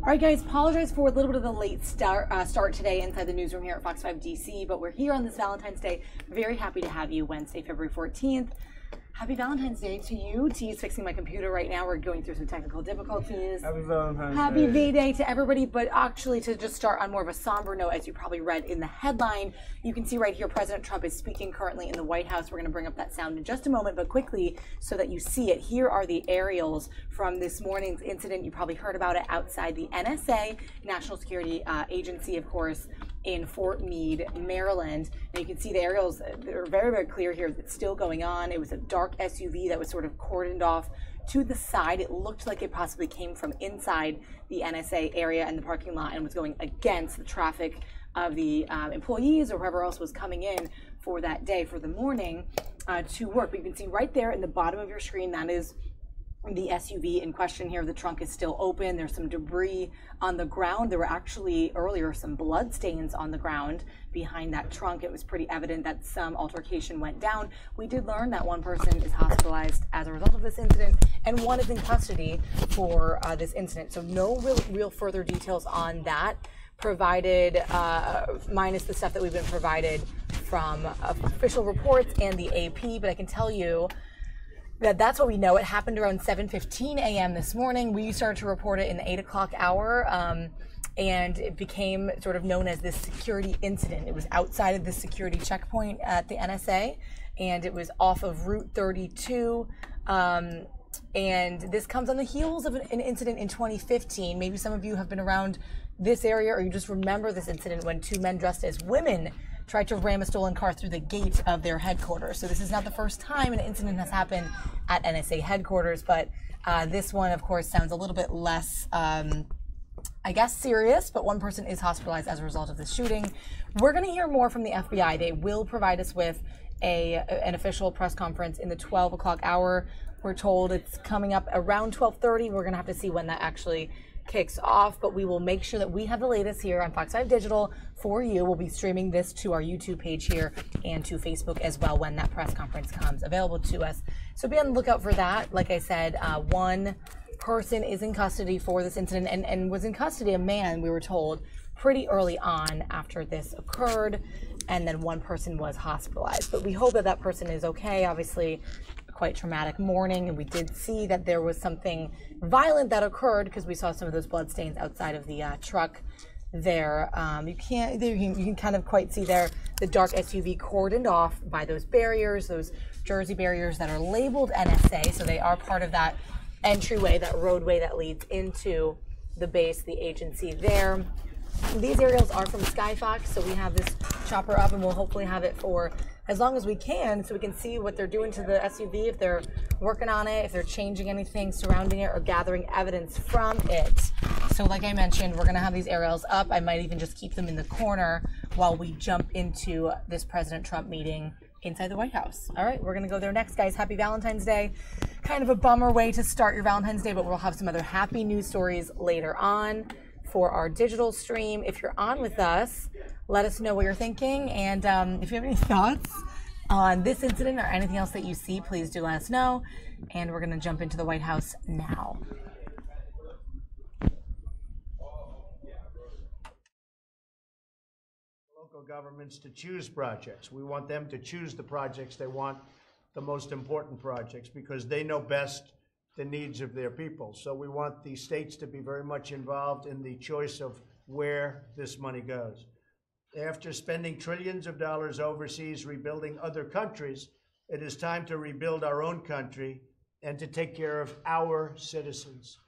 All right, guys, apologize for a little bit of the late start today inside the newsroom here at Fox 5 DC, but we're here on this Valentine's Day. Very happy to have you Wednesday, February 14th. Happy Valentine's Day to you. T is fixing my computer right now. We're going through some technical difficulties. Happy Valentine's Day. Happy V-Day to everybody, but actually to just start on more of a somber note, as you probably read in the headline, you can see right here President Trump is speaking currently in the White House. We're going to bring up that sound in just a moment, but quickly so that you see it, here are the aerials from this morning's incident. You probably heard about it outside the NSA, National Security Agency, of course, in Fort Meade, Maryland. And you can see the aerials, they're very, very clear here. It's still going on. It was a dark SUV that was sort of cordoned off to the side. It looked like it possibly came from inside the NSA area and the parking lot and was going against the traffic of the employees or whoever else was coming in for that day, for the morning, to work. But you can see right there in the bottom of your screen, that is the SUV in question here. The trunk is still open. There's some debris on the ground. There were actually earlier some blood stains on the ground behind that trunk. It was pretty evident that some altercation went down. We did learn that one person is hospitalized as a result of this incident and one is in custody for this incident. So no real further details on that provided, minus the stuff that we've been provided from official reports and the AP. But I can tell you that's what we know. It happened around 7:15 a.m. this morning. We started to report it in the 8 o'clock hour, and it became sort of known as this security incident. It was outside of the security checkpoint at the NSA, and it was off of Route 32. And this comes on the heels of an incident in 2015. Maybe some of you have been around this area, or you just remember this incident when two men dressed as women tried to ram a stolen car through the gate of their headquarters. So this is not the first time an incident has happened at NSA headquarters, but this one, of course, sounds a little bit less, I guess, serious, but one person is hospitalized as a result of this shooting. We're going to hear more from the FBI. They will provide us with an official press conference in the 12 o'clock hour. We're told it's coming up around 12:30. We're going to have to see when that actually kicks off, but we will make sure that we have the latest here on Fox 5 Digital for you. We'll be streaming this to our YouTube page here and to Facebook as well when that press conference comes available to us. So be on the lookout for that. Like I said, one person is in custody for this incident and was in custody, a man, we were told, pretty early on after this occurred, and then one person was hospitalized. But we hope that that person is okay. Obviously, quite traumatic morning, and we did see that there was something violent that occurred because we saw some of those blood stains outside of the truck there. You can kind of quite see there the dark SUV cordoned off by those barriers, those Jersey barriers that are labeled NSA, so they are part of that entryway, that roadway that leads into the base, the agency there. These aerials are from Skyfox, so we have this chopper up and we'll hopefully have it for as long as we can so we can see what they're doing to the SUV, if they're working on it, if they're changing anything surrounding it or gathering evidence from it. So like I mentioned, we're going to have these aerials up. I might even just keep them in the corner while we jump into this President Trump meeting inside the White House. All right, we're going to go there next, guys. Happy Valentine's Day. Kind of a bummer way to start your Valentine's Day, but we'll have some other happy news stories later on for our digital stream. If you're on with us, let us know what you're thinking. And if you have any thoughts on this incident or anything else that you see, please do let us know. And we're going to jump into the White House now. Local governments to choose projects. We want them to choose the projects they want, the most important projects, because they know best the needs of their people. So we want the states to be very much involved in the choice of where this money goes. After spending trillions of dollars overseas rebuilding other countries, it is time to rebuild our own country and to take care of our citizens.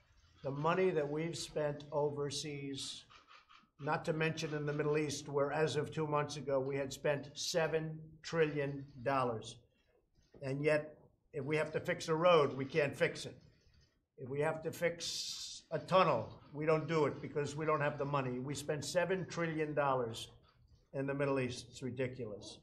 The money that we've spent overseas, not to mention in the Middle East, where as of 2 months ago, we had spent $7 trillion. And yet, if we have to fix a road, we can't fix it. If we have to fix a tunnel, we don't do it because we don't have the money. We spend $7 trillion in the Middle East. It's ridiculous.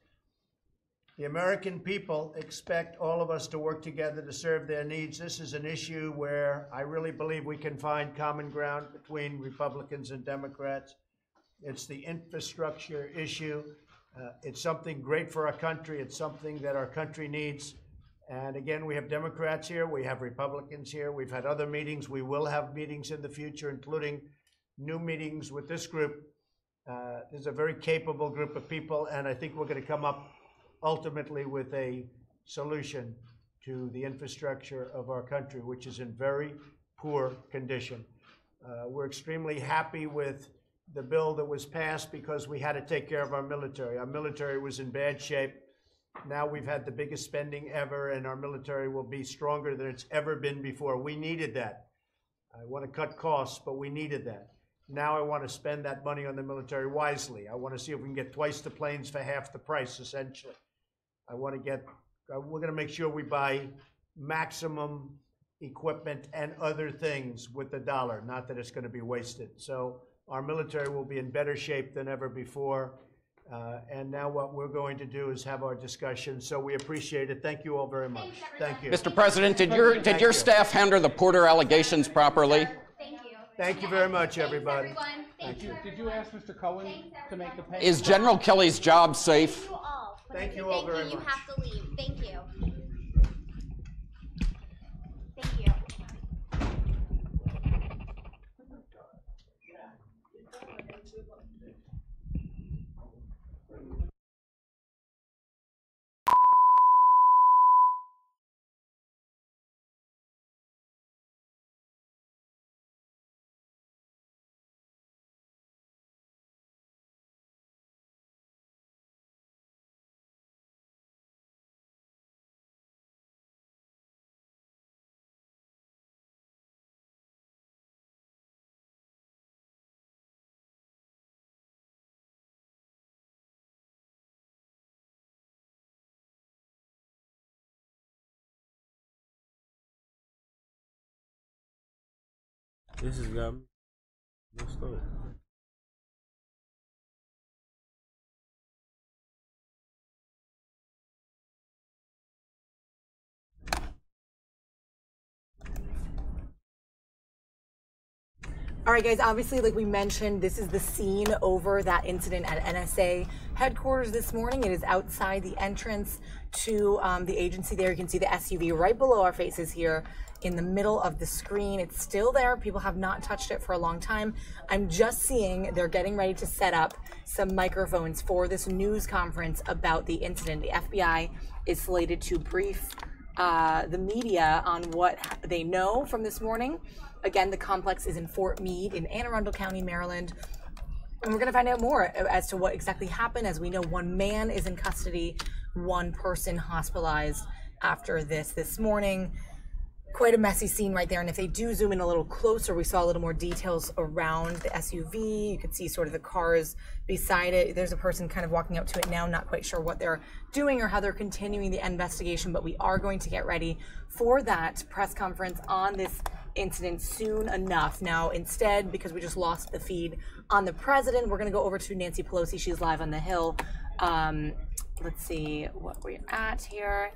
The American people expect all of us to work together to serve their needs. This is an issue where I really believe we can find common ground between Republicans and Democrats. It's the infrastructure issue. It's something great for our country. It's something that our country needs. And again, we have Democrats here. We have Republicans here. We've had other meetings. We will have meetings in the future, including new meetings with this group. There's a very capable group of people, and I think we're going to come up ultimately with a solution to the infrastructure of our country, which is in very poor condition. We're extremely happy with the bill that was passed because we had to take care of our military. Our military was in bad shape. Now we've had the biggest spending ever, and our military will be stronger than it's ever been before. We needed that. I want to cut costs, but we needed that. Now I want to spend that money on the military wisely. I want to see if we can get twice the planes for half the price, essentially. we're going to make sure we buy maximum equipment and other things with the dollar, not that it's going to be wasted. So our military will be in better shape than ever before. And now what we're going to do is have our discussion. So we appreciate it. Thank you all very much. Thank you. Mr. President, did your staff handle the Porter allegations properly? Thank you. Thank you very much, everybody. Thank you. Did you ask Mr. Cohen to make the payment? Is General Kelly's job safe? Thank you all. Thank you all very much. You have to leave. Thank you. Thank you. This has got me messed up. All right, guys, obviously, like we mentioned, this is the scene over that incident at NSA headquarters this morning. It is outside the entrance to the agency there. You can see the SUV right below our faces here in the middle of the screen. It's still there. People have not touched it for a long time. I'm just seeing they're getting ready to set up some microphones for this news conference about the incident. The FBI is slated to brief the media on what they know from this morning. Again, the complex is in Fort Meade in Anne Arundel County, Maryland. And we're going to find out more as to what exactly happened. As we know, one man is in custody, one person hospitalized after this morning. Quite a messy scene right there. And if they do zoom in a little closer, we saw a little more details around the SUV. You could see sort of the cars beside it. There's a person kind of walking up to it now, not quite sure what they're doing or how they're continuing the investigation, but we are going to get ready for that press conference on this incident soon enough. Now, instead, because we just lost the feed on the president, we're going to go over to Nancy Pelosi. She's live on the Hill. Let's see what we're at here.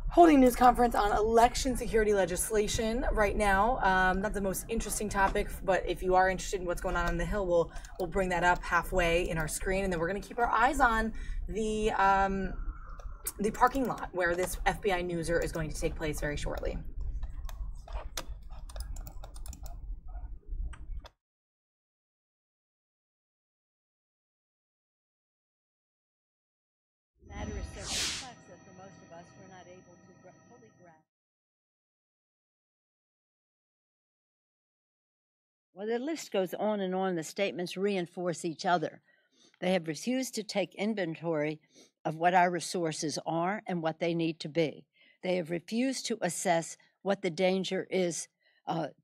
Holding a news conference on election security legislation right now. Not the most interesting topic, but if you are interested in what's going on the Hill, we'll bring that up halfway in our screen, and then we're going to keep our eyes on the parking lot where this FBI newser is going to take place very shortly. Matter is so complex that for most of us, we're not able to fully grasp. Well, the list goes on and on. The statements reinforce each other. They have refused to take inventory of what our resources are and what they need to be. They have refused to assess what the danger is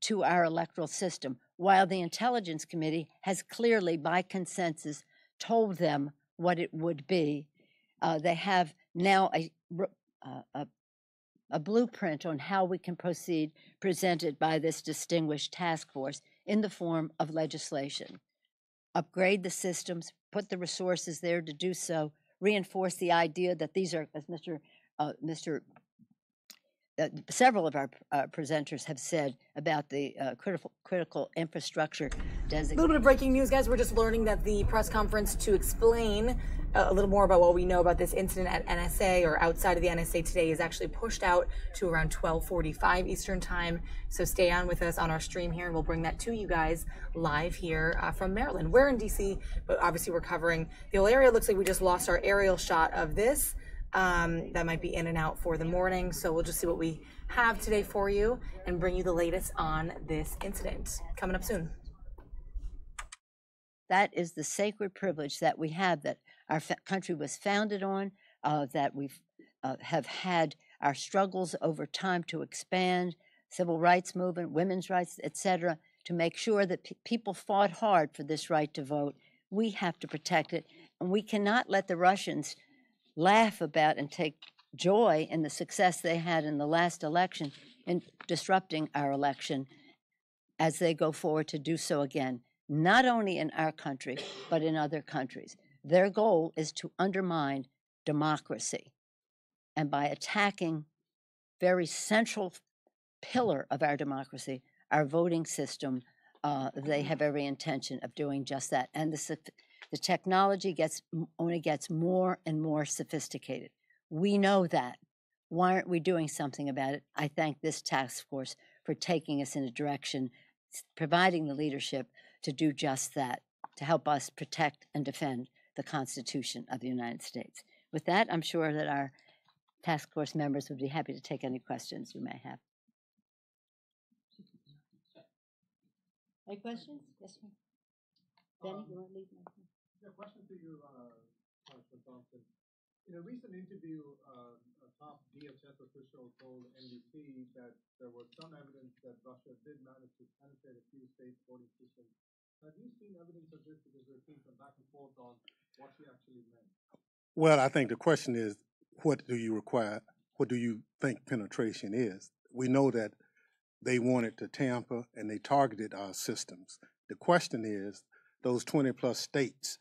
to our electoral system, while the Intelligence Committee has clearly, by consensus, told them what it would be. They have now a blueprint on how we can proceed, presented by this distinguished task force in the form of legislation. Upgrade the systems, put the resources there to do so, reinforce the idea that these are, as several of our presenters have said about the critical infrastructure A designation. little bit of breaking news, guys. We're just learning that the press conference to explain a little more about what we know about this incident at NSA or outside of the NSA today is actually pushed out to around 12:45 Eastern time. So stay on with us on our stream here, and we'll bring that to you guys live here from Maryland. We're in DC, but obviously we're covering the whole area. It looks like we just lost our aerial shot of this. That might be in and out for the morning, so we'll just see what we have today for you and bring you the latest on this incident. Coming up soon. That is the sacred privilege that we have, that our country was founded on, that we have had our struggles over time to expand, civil rights movement, women's rights, etc., to make sure that people fought hard for this right to vote. We have to protect it, and we cannot let the Russians laugh about and take joy in the success they had in the last election in disrupting our election as they go forward to do so again, not only in our country, but in other countries. Their goal is to undermine democracy. And by attacking very central pillar of our democracy, our voting system, they have every intention of doing just that. And the technology only gets more and more sophisticated. We know that. Why aren't we doing something about it? I thank this task force for taking us in a direction, providing the leadership to do just that, to help us protect and defend the Constitution of the United States. With that, I'm sure that our task force members would be happy to take any questions you may have. Any questions? Yes, ma'am. Benny, you want to lead? Yeah, question to you, Congressman Thompson. In a recent interview, a top DHS official told NBC that there was some evidence that Russia did manage to penetrate a few states' voting systems. Have you seen evidence of this? Because there's been some back and forth on what she actually meant. Well, I think the question is, what do you require? What do you think penetration is? We know that they wanted to tamper and they targeted our systems. The question is, those 20 plus states,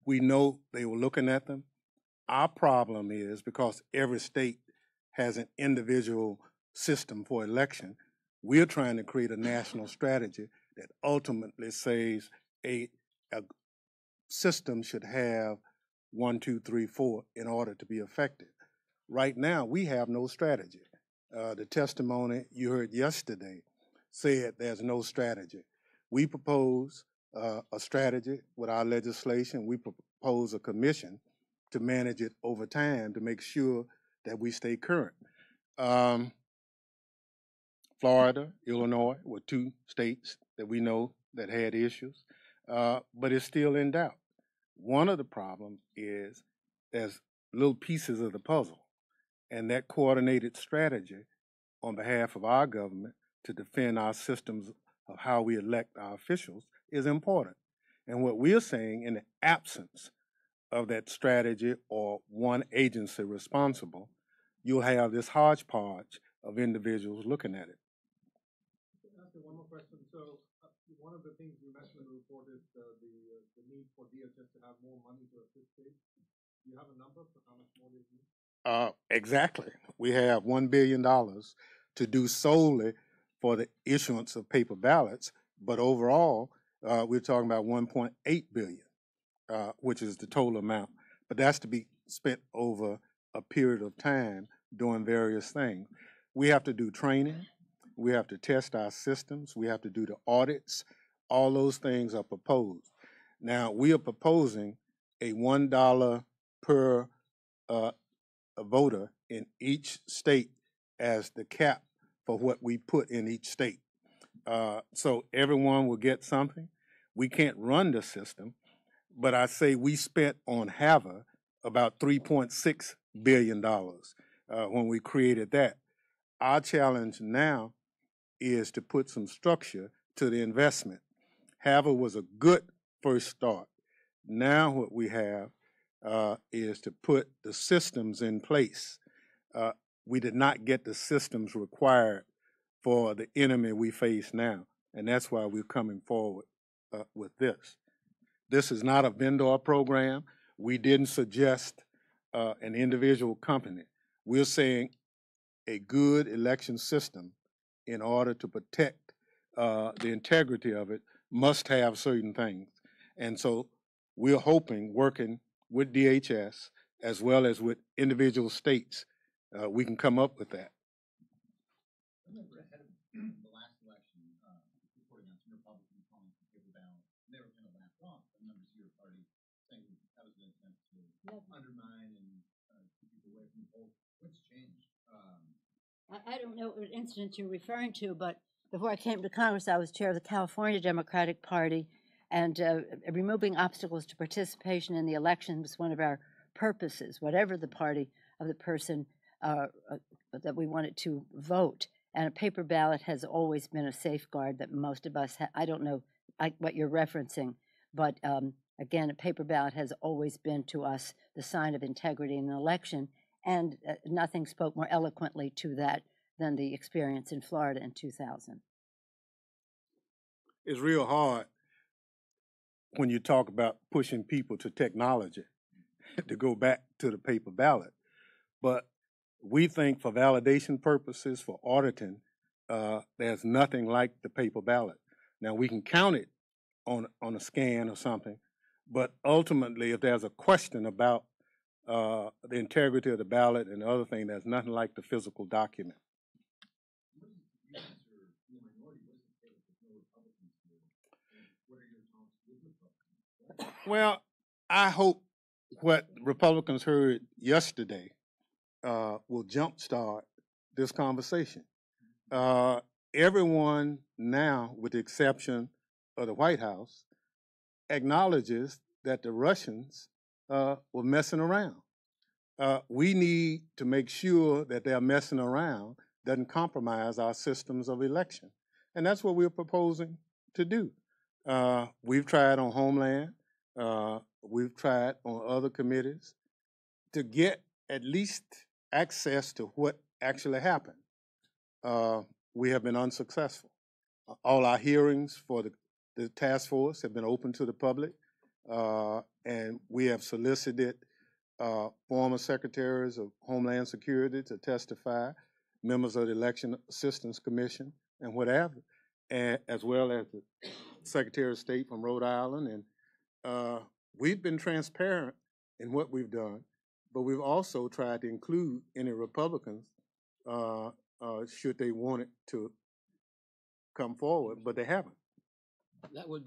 we know they were looking at them. Our problem is, because every state has an individual system for election, we're trying to create a national strategy that ultimately says a system should have 1, 2, 3, 4 in order to be effective. Right now, we have no strategy. The testimony you heard yesterday said there's no strategy. We propose a strategy with our legislation. We propose a commission to manage it over time to make sure that we stay current. Florida, Illinois were two states that we know that had issues, but it's still in doubt. One of the problems is there's little pieces of the puzzle, and that coordinated strategy on behalf of our government to defend our systems of how we elect our officials is important. And what we're saying, in the absence of that strategy or one agency responsible, you'll have this hodgepodge of individuals looking at it. One more question. So one of the things you mentioned in the report is the need for DHS to have more money to assist states. Do you have a number for how much more they need? Exactly. We have $1 billion to do solely for the issuance of paper ballots, but overall, we're talking about $1.8 billion, which is the total amount. But that's to be spent over a period of time doing various things. We have to do training. We have to test our systems. We have to do the audits. All those things are proposed. Now, we are proposing a $1 per voter in each state as the cap for what we put in each state. So everyone will get something. We can't run the system, but I say we spent on HAVA about $3.6 billion when we created that. Our challenge now is to put some structure to the investment. HAVA was a good first start. Now what we have is to put the systems in place. We did not get the systems required for the enemy we face now, and that's why we're coming forward with this. This is not a vendor program. We didn't suggest an individual company. We're saying a good election system, in order to protect the integrity of it, must have certain things. And so we're hoping, working with DHS as well as with individual states, we can come up with that. I remember ahead of the last election, reporting on some Republicans calling for paper ballot. They were kind of laughed off by members of your party, saying that was an attempt to undermine and keep people away from the polls. What's changed? I don't know what incident you're referring to, but before I came to Congress, I was chair of the California Democratic Party, and removing obstacles to participation in the election was one of our purposes, whatever the party of the person that we wanted to vote. And a paper ballot has always been a safeguard that most of us, I don't know what you're referencing, but again, a paper ballot has always been to us the sign of integrity in an election. And nothing spoke more eloquently to that than the experience in Florida in 2000. It's real hard when you talk about pushing people to technology to go back to the paper ballot. But we think for validation purposes, for auditing, there's nothing like the paper ballot. Now, we can count it on a scan or something, but ultimately, if there's a question about the integrity of the ballot and the other thing, there's nothing like the physical document. Well, I hope what Republicans heard yesterday will jumpstart this conversation. Everyone now, with the exception of the White House, acknowledges that the Russians were messing around. We need to make sure that their messing around doesn't compromise our systems of election. And that's what we're proposing to do. We've tried on Homeland. We've tried on other committees to get at least access to what actually happened. We have been unsuccessful. All our hearings for the task force have been open to the public, and we have solicited former secretaries of Homeland Security to testify, members of the Election Assistance Commission, and whatever, and as well as the Secretary of State from Rhode Island. And we've been transparent in what we've done, but we've also tried to include any Republicans should they want it to come forward, but they haven't. That would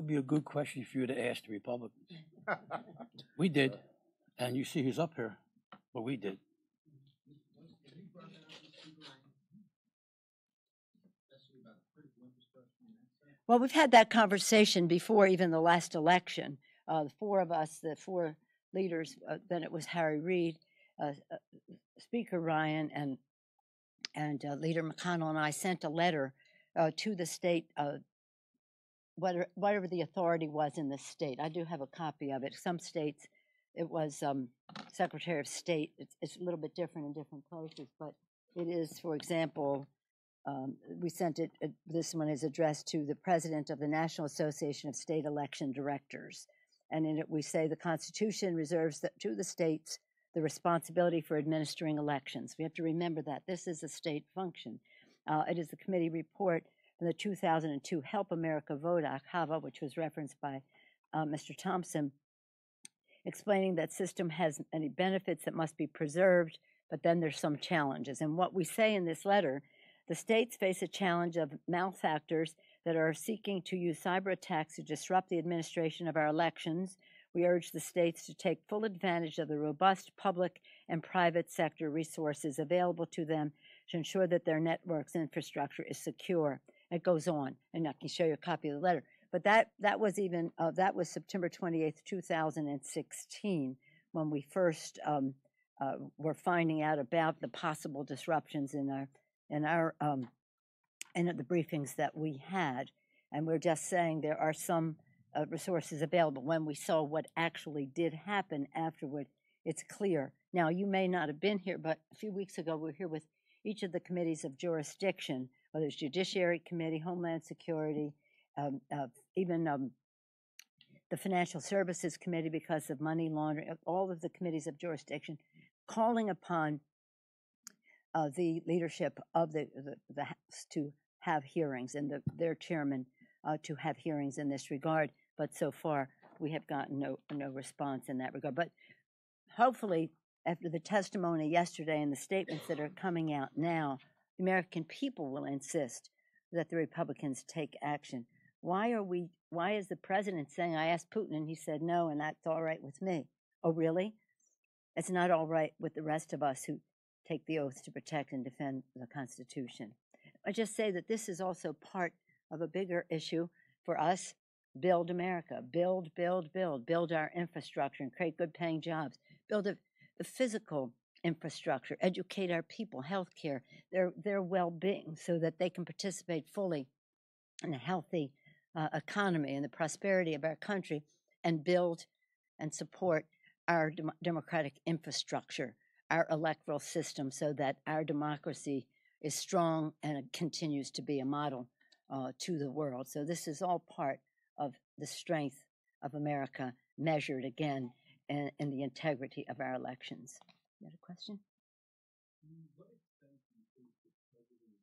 be a good question for you to ask the Republicans. We did, and you see who's up here, but we did. Well, we've had that conversation before even the last election. The four of us, the four leaders, then it was Harry Reid, Speaker Ryan, and Leader McConnell and I sent a letter to the state, whatever the authority was in the state. I do have a copy of it. Some states, it was Secretary of State. It's a little bit different in different places, but it is, for example, we sent it, this one is addressed to the President of the National Association of State Election Directors. And in it we say the Constitution reserves to the states the responsibility for administering elections. We have to remember that. This is a state function. It is the committee report from the 2002 Help America Vote Act, HAVA, which was referenced by Mr. Thompson, explaining that system has many benefits that must be preserved, but then there's some challenges. And what we say in this letter, the states face a challenge of malefactors that are seeking to use cyber attacks to disrupt the administration of our elections. We urge the states to take full advantage of the robust public and private sector resources available to them to ensure that their networks infrastructure is secure. It goes on, and I can show you a copy of the letter. But that was even that was September 28th, 2016, when we first were finding out about the possible disruptions in the briefings that we had. And we're just saying there are some resources available. When we saw what actually did happen afterward, it's clear. Now, you may not have been here, but a few weeks ago we were here with each of the committees of jurisdiction, whether it's Judiciary Committee, Homeland Security, even the Financial Services Committee because of money laundering, all of the committees of jurisdiction, calling upon the leadership of the House to have hearings and their chairman to have hearings in this regard. But so far, we have gotten no response in that regard. But hopefully, after the testimony yesterday and the statements that are coming out now, the American people will insist that the Republicans take action. Why is the president saying, I asked Putin and he said no, and that's all right with me? Oh, really? It's not all right with the rest of us who take the oath to protect and defend the Constitution. I just say that this is also part of a bigger issue for us. Build America, build our infrastructure and create good paying jobs, build the physical infrastructure, educate our people, health care, their well-being so that they can participate fully in a healthy economy and the prosperity of our country, and build and support our democratic infrastructure, our electoral system, so that our democracy is strong and it continues to be a model to the world. So this is all part of the strength of America measured again in the integrity of our elections. You had a question? What extent do you think the president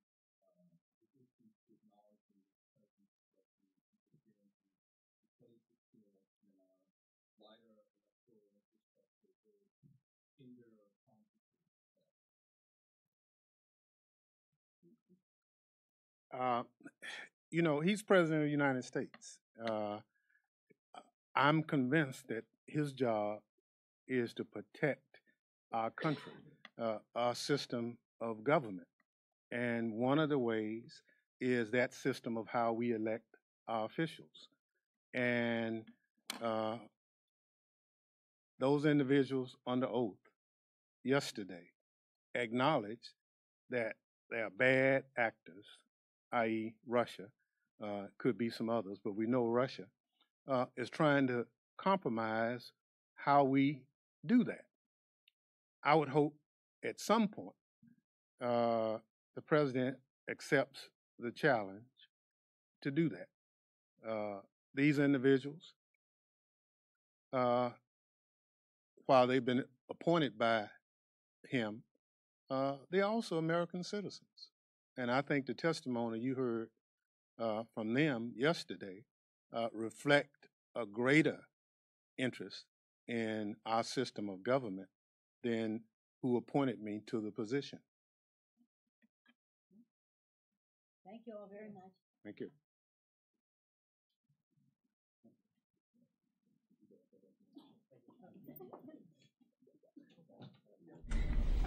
resistance to acknowledging the presence of the interference in 2016 election in our wider electoral infrastructure will hinder or complicate that? He's president of the United States. I'm convinced that his job is to protect our country, our system of government. And one of the ways is that system of how we elect our officials. And those individuals under oath yesterday acknowledged that they are bad actors, i.e. Russia, could be some others, but we know Russia is trying to compromise how we do that. I would hope at some point the president accepts the challenge to do that. These individuals, while they've been appointed by him, they're also American citizens. And I think the testimony you heard from them yesterday reflect a greater interest in our system of government than who appointed me to the position. Thank you all very much. Thank you.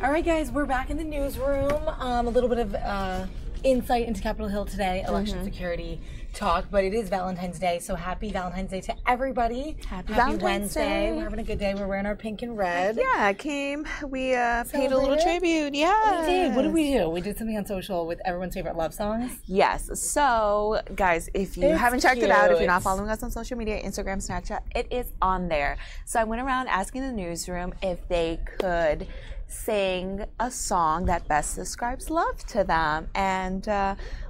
All right, guys, we're back in the newsroom. A little bit of insight into Capitol Hill today, election security talk, but it is Valentine's Day, so happy Valentine's Day to everybody. Happy Wednesday. We're having a good day. We're wearing our pink and red. Yeah, I came. We paid a little tribute. Yeah. We did. What did we do? We did something on social with everyone's favorite love songs. Yes. So, guys, if you haven't checked it out, if you're not following us on social media, Instagram, Snapchat, it is on there. So I went around asking the newsroom if they could sing a song that best describes love to them, and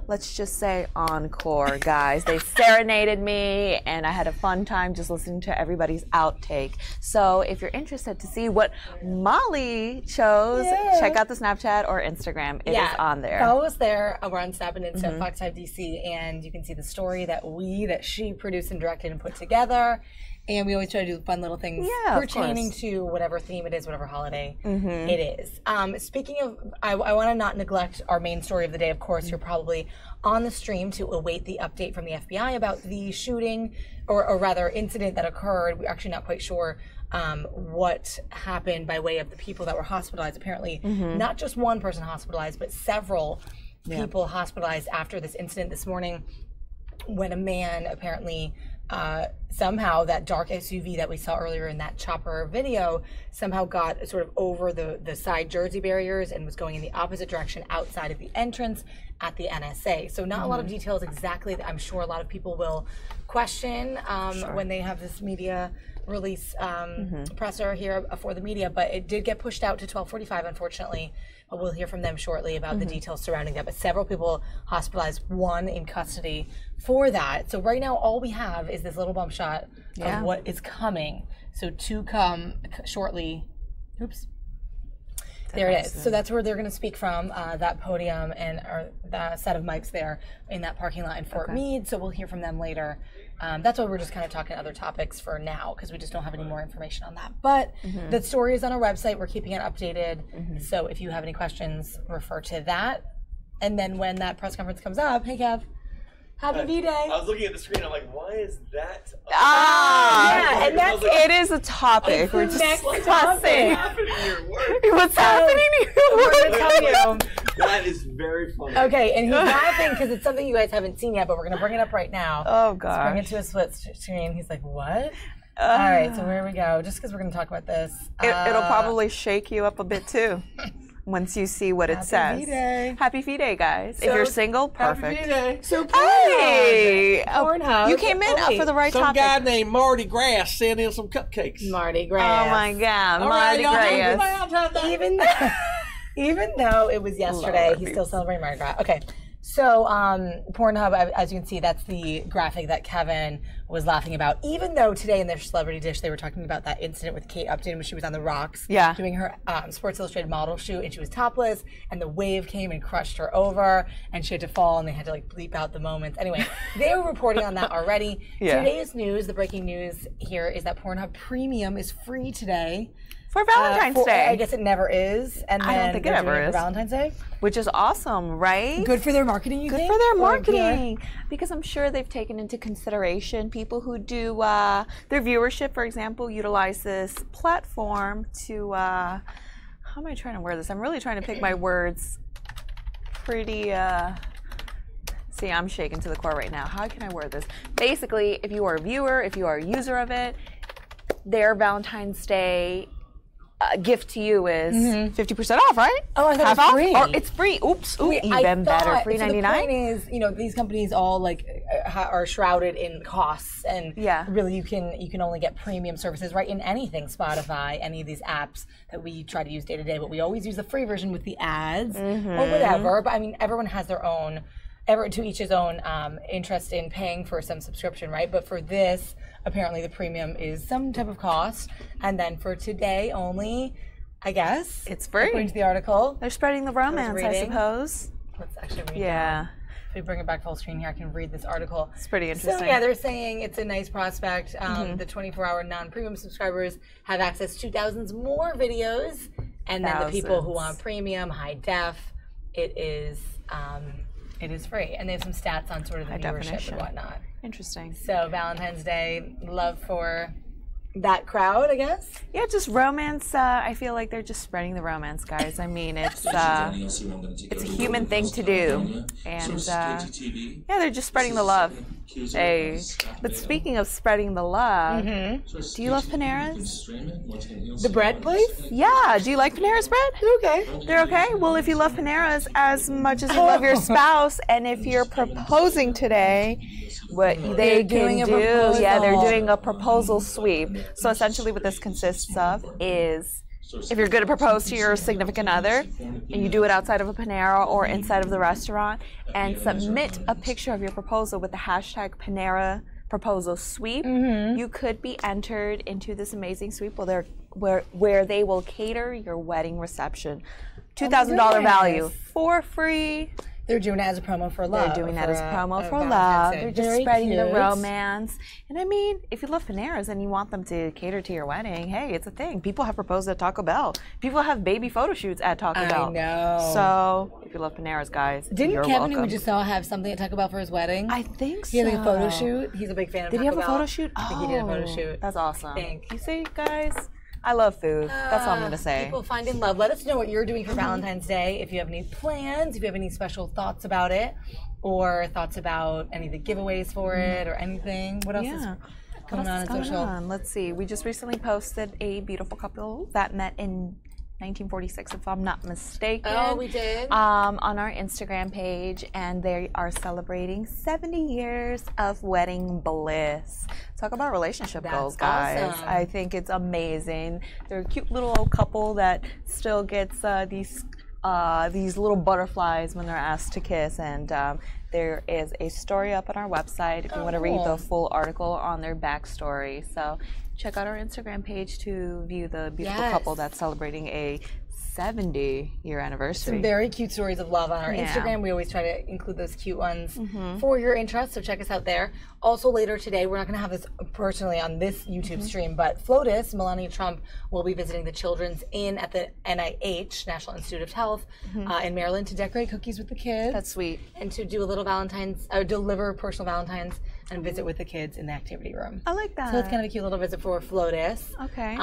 let's just say encore, guys. They serenaded me and I had a fun time just listening to everybody's outtake. So if you're interested to see what Molly chose, check out the Snapchat or Instagram. It is on there. Follow us there. We're on Snap and Insta, Fox 5 DC, and you can see the story that she produced and directed and put together. And we always try to do fun little things pertaining to whatever theme it is, whatever holiday it is. Speaking of, I want to not neglect our main story of the day. Of course, you're probably on the stream to await the update from the FBI about the shooting, or rather incident that occurred. We're actually not quite sure what happened by way of the people that were hospitalized. Apparently, not just one person hospitalized, but several people hospitalized after this incident this morning, when a man apparently somehow that dark SUV that we saw earlier in that chopper video somehow got sort of over the side Jersey barriers and was going in the opposite direction outside of the entrance at the NSA. So not a lot of details exactly that I'm sure a lot of people will question when they have this media release presser here for the media, but it did get pushed out to 12:45, unfortunately. But we'll hear from them shortly about the details surrounding that. But several people hospitalized, one in custody for that. So right now, all we have is this little bump shot of what is coming. So to come shortly. Oops. There it is. So that's where they're going to speak from, that podium and the set of mics there in that parking lot in Fort Meade. So we'll hear from them later. That's why we're just kind of talking other topics for now, because we just don't have any more information on that. But the story is on our website. We're keeping it updated. So if you have any questions, refer to that. And then when that press conference comes up, hey, Kev. Happy V-Day. I was looking at the screen. I'm like, why is that? Yeah, and that's it is a topic. We're just discussing. What's happening in your work? What's happening in your work? We're going to tell you. That is very funny. Okay, and he's laughing because it's something you guys haven't seen yet, but we're going to bring it up right now. Oh, gosh. Let's bring it to a split screen. He's like, what? All right, so here we go. Just because we're going to talk about this. It'll probably shake you up a bit, too. Once you see what it says. Happy V-Day. Happy V-Day, guys. If you're single, perfect. Happy V-Day. So hey! Pornhub. You came in for the right Some topic. guy named Marty Grass sent in some cupcakes. Marty Grass. Oh my God, All Marty right, Grass. Even though it was yesterday, he's still celebrating Mardi Gras. Okay. So Pornhub, as you can see, that's the graphic that Kevin was laughing about. Even though today in their Celebrity Dish, they were talking about that incident with Kate Upton when she was on the rocks doing her Sports Illustrated model shoot, and she was topless, and the wave came and crushed her over, and she had to fall, and they had to like bleep out the moments. Anyway, they were reporting on that already. Today's news, the breaking news here, is that Pornhub Premium is free today. For Valentine's Day. I guess it never is. And I don't think it ever is. For Valentine's Day. Which is awesome, right? Good for their marketing, you think? Good for their marketing. Because I'm sure they've taken into consideration people who do their viewership, for example, utilize this platform to, how am I trying to word this? I'm really trying to pick my words pretty, see, I'm shaking to the core right now. How can I word this? Basically, if you are a viewer, if you are a user of it, their Valentine's Day gift to you is 50% off, right? Oh, I thought Half it was free. Off? Or it's free. Oops. Ooh, even better. $3.99. So the point is, you know, these companies all like are shrouded in costs, and really you can only get premium services right in anything, Spotify, any of these apps that we try to use day to day. But we always use the free version with the ads or whatever. But I mean, everyone has their own. To each his own interest in paying for some subscription, right? But for this, apparently the premium is some type of cost. And then for today only, I guess. It's free. According to the article. They're spreading the romance, I suppose. Let's actually read it. If we bring it back full screen here, I can read this article. It's pretty interesting. So yeah, they're saying it's a nice prospect. The 24-hour non-premium subscribers have access to thousands more videos. And then the people who want premium, high def, it is free, and they have some stats on sort of the viewership and whatnot. Interesting. So Valentine's Day, love for that crowd, I guess. Yeah, just romance. I feel like they're just spreading the romance, guys. I mean, it's a human thing to do, and yeah, they're just spreading the love. Hey, but speaking of spreading the love, do you love Panera's? The bread place? Yeah. Do you like Panera's bread? They're okay. They're okay? Well, if you love Panera's as much as you love your spouse, and if you're proposing today, what they can do, they're doing a proposal sweep. So essentially what this consists of is, if you're going to propose to your significant other, and you do it outside of a Panera or inside of the restaurant, and submit a picture of your proposal with the hashtag Panera proposal sweep, you could be entered into this amazing sweep where they will cater your wedding reception. $2,000 value for free. They're doing it as a promo for love. They're doing that as a promo for love. They're just spreading the romance. And I mean, if you love Panera's and you want them to cater to your wedding, hey, it's a thing. People have proposed at Taco Bell. People have baby photo shoots at Taco Bell. I know. So if you love Panera's, guys, Didn't you're Kevin, welcome. who we just saw, have something at Taco Bell for his wedding? I think so. He had a photo shoot. He's a big fan of Taco Bell. Did he have a photo shoot? I think he did a photo shoot. That's awesome. I think. You see, guys? I love food. That's all I'm going to say. People finding love. Let us know what you're doing for Valentine's Day. If you have any plans, if you have any special thoughts about it, or thoughts about any of the giveaways for it, or anything. What else is going on in social? Let's see. We just recently posted a beautiful couple that met in 1946, if I'm not mistaken. Oh, we did? On our Instagram page, and they are celebrating 70 years of wedding bliss. Talk about relationship goals, guys. Awesome. I think it's amazing. They're a cute little old couple that still gets these little butterflies when they're asked to kiss, and there is a story up on our website if you want to read the full article on their backstory. So check out our Instagram page to view the beautiful couple that's celebrating a 70-year anniversary. Some very cute stories of love on our Yeah. Instagram. We always try to include those cute ones for your interest, so check us out there. Also later today, we're not going to have this personally on this YouTube stream, but FLOTUS, Melania Trump, will be visiting the Children's Inn at the NIH, National Institute of Health, in Maryland to decorate cookies with the kids. That's sweet. And to do a little Valentine's, deliver personal Valentines and visit with the kids in the activity room. I like that. So it's kind of a cute little visit for FLOTUS. Okay.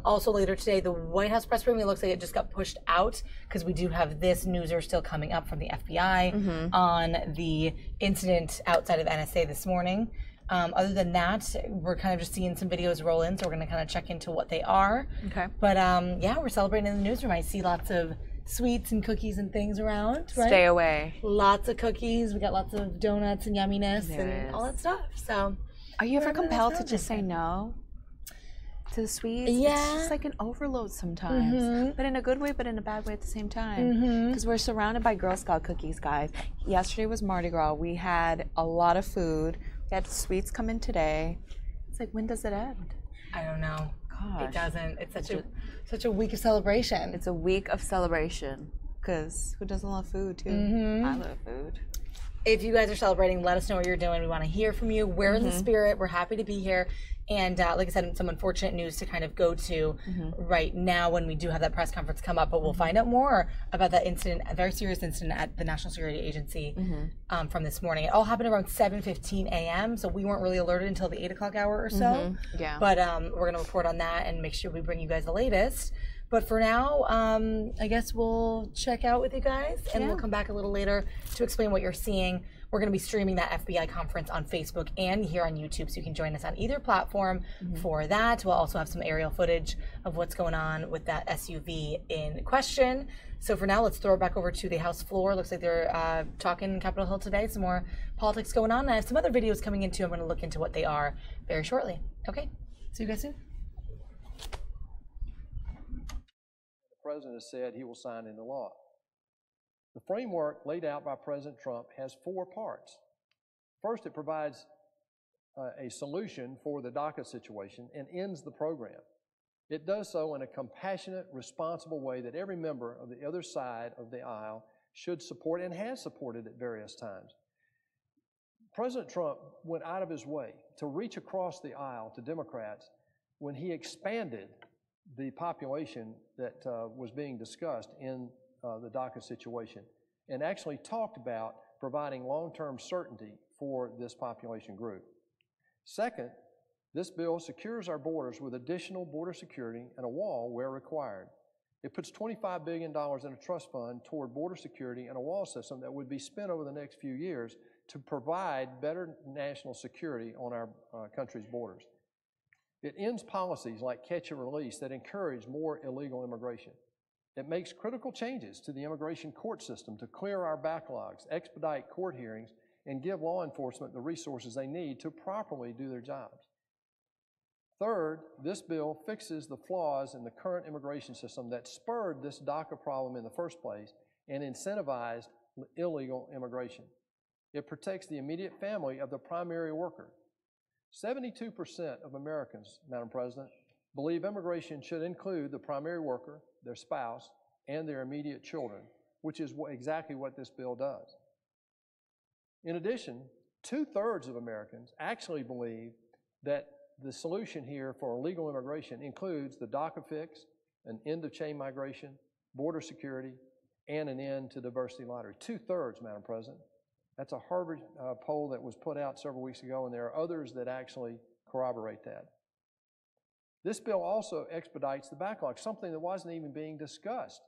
Also later today, the White House press room, it looks like it just got pushed out because we do have this newser still coming up from the FBI on the incident outside of the NSA this morning. Other than that, we're kind of just seeing some videos roll in, so we're going to kind of check into what they are. Okay. But yeah, we're celebrating in the newsroom. I see lots of sweets and cookies and things around, right? Stay away. Lots of cookies. We got lots of donuts and yumminess There and is. all that stuff. So, Are you ever whatever compelled that's to just say no to the sweets? Yeah. It's just like an overload sometimes, but in a good way, but in a bad way at the same time. Because we're surrounded by Girl Scout cookies, guys. Yesterday was Mardi Gras. We had a lot of food. We had sweets come in today. It's like, when does it end? I don't know. Gosh. It doesn't. It's such a week of celebration. It's a week of celebration. Because who doesn't love food, too? I love food. If you guys are celebrating, let us know what you're doing. We want to hear from you. We're in the spirit. We're happy to be here. And like I said, some unfortunate news to kind of go to right now when we do have that press conference come up. But we'll find out more about that incident, a very serious incident at the National Security Agency from this morning. It all happened around 7:15 a.m. So we weren't really alerted until the 8 o'clock hour or so. Yeah. But we're going to report on that and make sure we bring you guys the latest. But for now, I guess we'll check out with you guys, and we'll come back a little later to explain what you're seeing. We're going to be streaming that FBI conference on Facebook and here on YouTube, so you can join us on either platform for that. We'll also have some aerial footage of what's going on with that SUV in question. So for now, let's throw it back over to the House floor. Looks like they're talking in Capitol Hill today. Some more politics going on. And I have some other videos coming in, too. I'm going to look into what they are very shortly. Okay, see you guys soon. The president has said he will sign into law. The framework laid out by President Trump has 4 parts. First, it provides a solution for the DACA situation and ends the program. It does so in a compassionate, responsible way that every member of the other side of the aisle should support and has supported at various times. President Trump went out of his way to reach across the aisle to Democrats when he expanded the population that was being discussed in the DACA situation, and actually talked about providing long-term certainty for this population group. Second, this bill secures our borders with additional border security and a wall where required. It puts $25 billion in a trust fund toward border security and a wall system that would be spent over the next few years to provide better national security on our country's borders. It ends policies like catch and release that encourage more illegal immigration. It makes critical changes to the immigration court system to clear our backlogs, expedite court hearings, and give law enforcement the resources they need to properly do their jobs. Third, this bill fixes the flaws in the current immigration system that spurred this DACA problem in the first place and incentivized illegal immigration. It protects the immediate family of the primary worker. 72% of Americans, Madam President, believe immigration should include the primary worker, their spouse, and their immediate children, which is exactly what this bill does. In addition, 2/3 of Americans actually believe that the solution here for illegal immigration includes the DACA fix, an end of chain migration, border security, and an end to diversity lottery. 2/3, Madam President. That's a Harvard poll that was put out several weeks ago, and there are others that actually corroborate that. This bill also expedites the backlog, something that wasn't even being discussed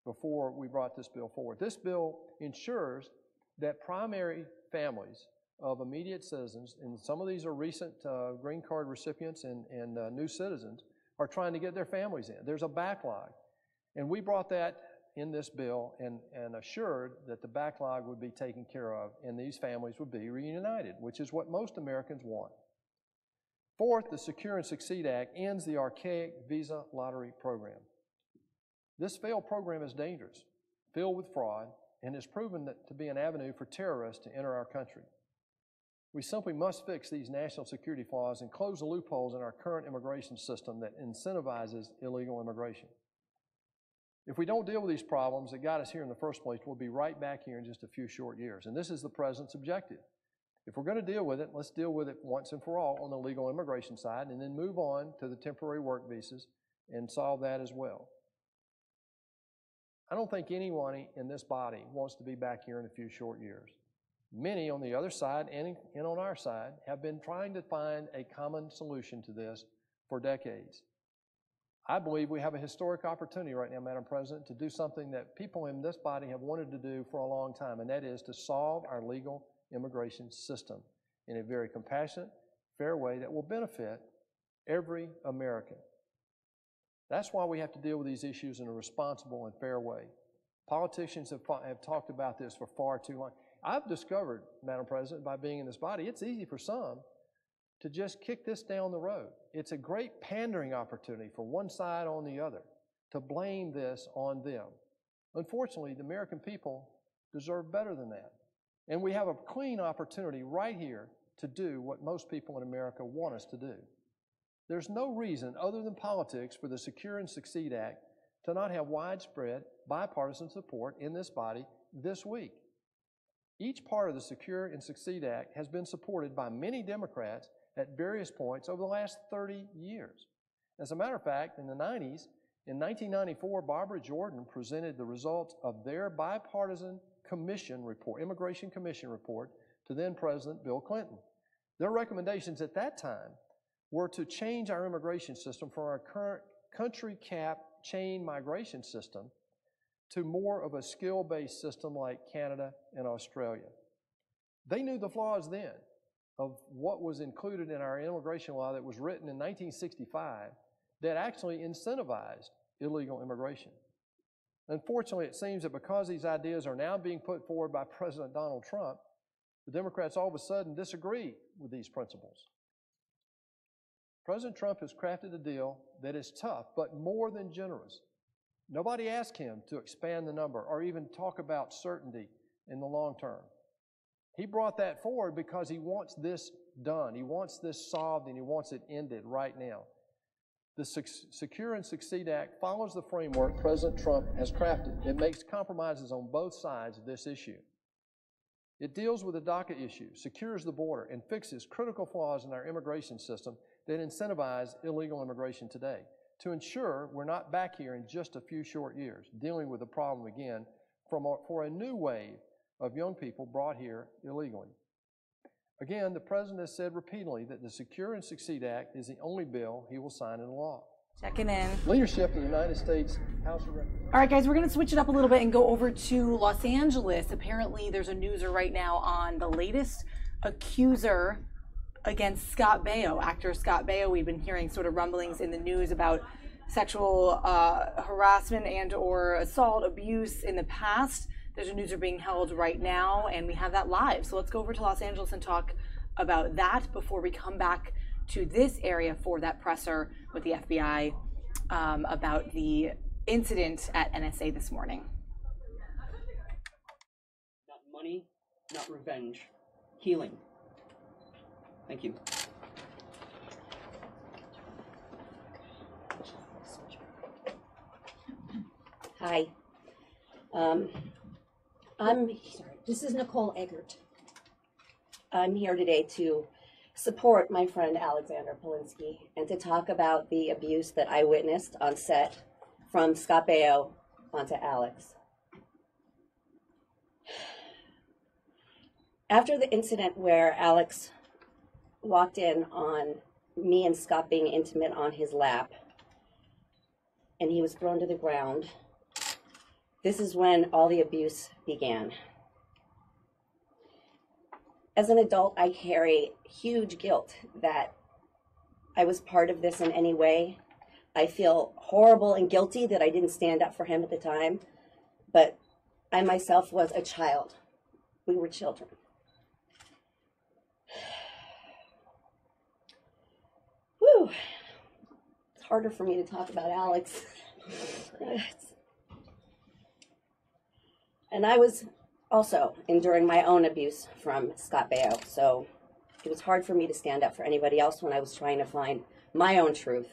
before we brought this bill forward. This bill ensures that primary families of immediate citizens, and some of these are recent green card recipients and new citizens, are trying to get their families in. There's a backlog. And we brought that in this bill and assured that the backlog would be taken care of and these families would be reunited, which is what most Americans want. Fourth, the Secure and Succeed Act ends the archaic visa lottery program. This failed program is dangerous, filled with fraud, and has proven to be an avenue for terrorists to enter our country. We simply must fix these national security flaws and close the loopholes in our current immigration system that incentivizes illegal immigration. If we don't deal with these problems that got us here in the first place, we'll be right back here in just a few short years. And this is the President's objective. If we're going to deal with it, let's deal with it once and for all on the legal immigration side and then move on to the temporary work visas and solve that as well. I don't think anyone in this body wants to be back here in a few short years. Many on the other side and on our side have been trying to find a common solution to this for decades. I believe we have a historic opportunity right now, Madam President, to do something that people in this body have wanted to do for a long time, and that is to solve our legal immigration system in a very compassionate, fair way that will benefit every American. That's why we have to deal with these issues in a responsible and fair way. Politicians have talked about this for far too long. I've discovered, Madam President, by being in this body, it's easy for some to just kick this down the road. It's a great pandering opportunity for one side on the other to blame this on them. Unfortunately, the American people deserve better than that. And we have a clean opportunity right here to do what most people in America want us to do. There's no reason other than politics for the Secure and Succeed Act to not have widespread bipartisan support in this body this week. Each part of the Secure and Succeed Act has been supported by many Democrats at various points over the last 30 years. As a matter of fact, in the 90s, in 1994, Barbara Jordan presented the results of their bipartisan commission report, Immigration Commission report, to then President Bill Clinton. Their recommendations at that time were to change our immigration system from our current country cap chain migration system to more of a skill-based system like Canada and Australia. They knew the flaws then of what was included in our immigration law that was written in 1965 that actually incentivized illegal immigration. Unfortunately, it seems that because these ideas are now being put forward by President Donald Trump, the Democrats all of a sudden disagree with these principles. President Trump has crafted a deal that is tough, but more than generous. Nobody asked him to expand the number or even talk about certainty in the long term. He brought that forward because he wants this done. He wants this solved and he wants it ended right now. The Secure and Succeed Act follows the framework President Trump has crafted. It makes compromises on both sides of this issue. It deals with the DACA issue, secures the border, and fixes critical flaws in our immigration system that incentivize illegal immigration today to ensure we're not back here in just a few short years dealing with the problem again for a new wave of young people brought here illegally. Again, the President has said repeatedly that the Secure and Succeed Act is the only bill he will sign into law. Checking in. Leadership of the United States House of Representatives. All right, guys, we're going to switch it up a little bit and go over to Los Angeles. Apparently, there's a newser right now on the latest accuser against Scott Baio, actor Scott Baio. We've been hearing sort of rumblings in the news about sexual harassment and or assault, abuse in the past. There's a newser being held right now, and we have that live. So let's go over to Los Angeles and talk about that before we come back to this area for that presser with the FBI about the incident at NSA this morning. Not money, not revenge, healing. Thank you. Hi. This is Nicole Eggert. I'm here today to support my friend Alexander Polinsky and to talk about the abuse that I witnessed on set from Scott Baio onto Alex. After the incident where Alex walked in on me and Scott being intimate on his lap and he was thrown to the ground, this is when all the abuse began. As an adult, I carry huge guilt that I was part of this in any way, I feel horrible and guilty that I didn't stand up for him at the time, but I myself was a child. We were children. Whew. It's harder for me to talk about Alex. And I was also enduring my own abuse from Scott Baio, so it was hard for me to stand up for anybody else when I was trying to find my own truth.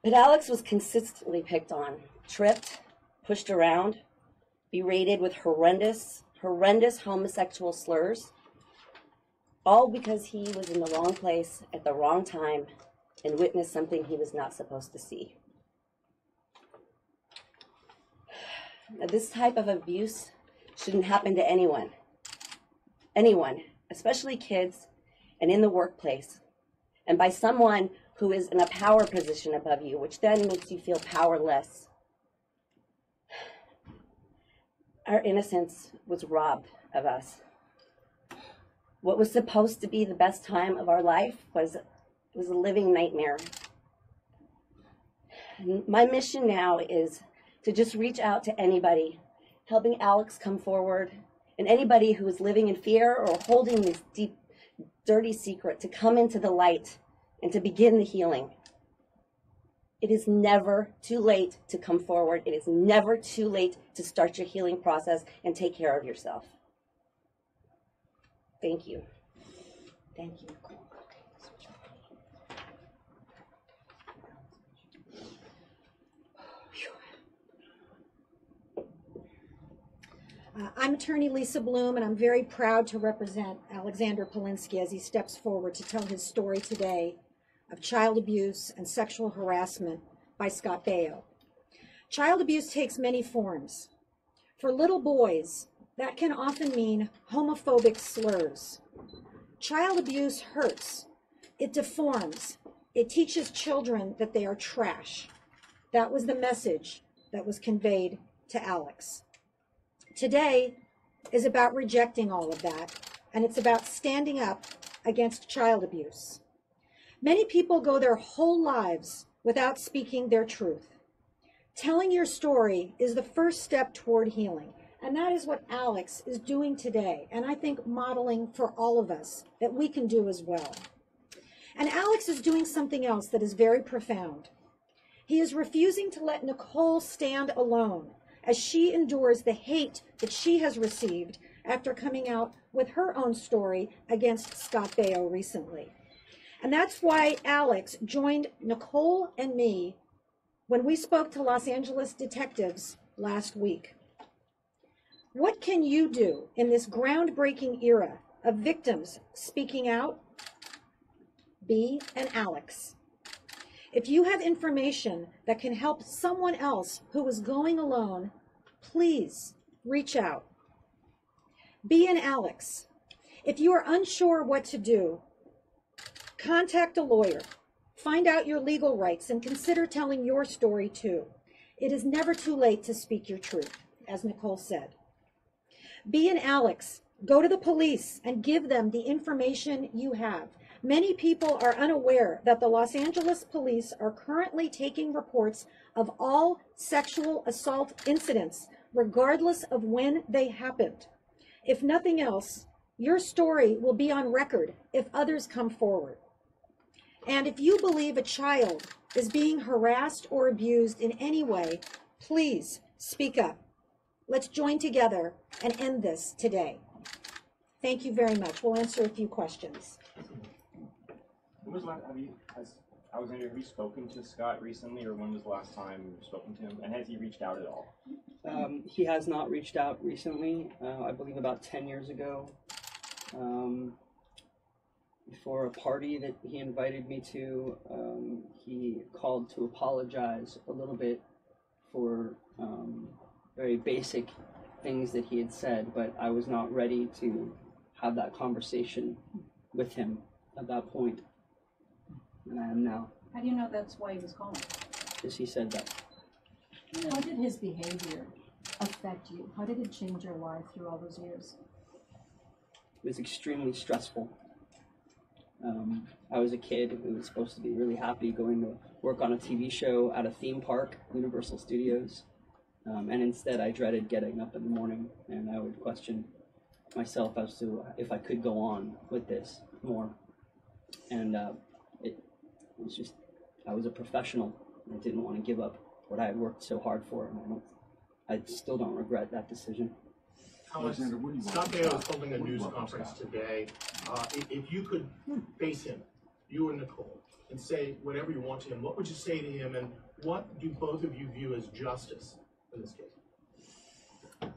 But Alex was consistently picked on, tripped, pushed around, berated with horrendous homosexual slurs, all because he was in the wrong place at the wrong time and witnessed something he was not supposed to see. Now, this type of abuse shouldn't happen to anyone, especially kids and in the workplace, and by someone who is in a power position above you, which then makes you feel powerless. Our innocence was robbed of us. What was supposed to be the best time of our life was a living nightmare. And my mission now is to just reach out to anybody, helping Alex come forward, and anybody who is living in fear or holding this deep, dirty secret to come into the light and to begin the healing. It is never too late to come forward. It is never too late to start your healing process and take care of yourself. Thank you. Thank you, Nicole. I'm attorney Lisa Bloom, and I'm very proud to represent Alexander Polinsky as he steps forward to tell his story today of child abuse and sexual harassment by Scott Baio. Child abuse takes many forms. For little boys, that can often mean homophobic slurs. Child abuse hurts. It deforms. It teaches children that they are trash. That was the message that was conveyed to Alex. Today is about rejecting all of that, and it's about standing up against child abuse. Many people go their whole lives without speaking their truth. Telling your story is the first step toward healing, and that is what Alex is doing today, and I think modeling for all of us that we can do as well. And Alex is doing something else that is very profound. He is refusing to let Nicole stand alone as she endures the hate that she has received after coming out with her own story against Scott Baio recently. And that's why Alex joined Nicole and me when we spoke to Los Angeles detectives last week. What can you do in this groundbreaking era of victims speaking out? Be an Alex. If you have information that can help someone else who is going alone, please reach out. Be an Alex. If you are unsure what to do, contact a lawyer. Find out your legal rights and consider telling your story too. It is never too late to speak your truth, as Nicole said. Be an Alex. Go to the police and give them the information you have. Many people are unaware that the Los Angeles police are currently taking reports of all sexual assault incidents, regardless of when they happened. If nothing else, your story will be on record if others come forward. And if you believe a child is being harassed or abused in any way, please speak up. Let's join together and end this today. Thank you very much. We'll answer a few questions. When was Alexander, have you spoken to Scott recently, or when was the last time you've spoken to him? And has he reached out at all? He has not reached out recently. I believe about 10 years ago, for a party that he invited me to, he called to apologize a little bit for very basic things that he had said, but I was not ready to have that conversation with him at that point. And I am now. How do you know that's why he was calling? Because he said that. How did his behavior affect you? How did it change your life through all those years? It was extremely stressful. I was a kid who was supposed to be really happy going to work on a TV show at a theme park, Universal Studios. And instead I dreaded getting up in the morning, and I would question myself as to if I could go on with this more. And it was just, I was a professional. I didn't want to give up what I had worked so hard for, and I still don't regret that decision. Alexander, Scott Baio is holding a news conference today. If you could face him, you and Nicole, and say whatever you want to him, what would you say to him, and what do both of you view as justice in this case?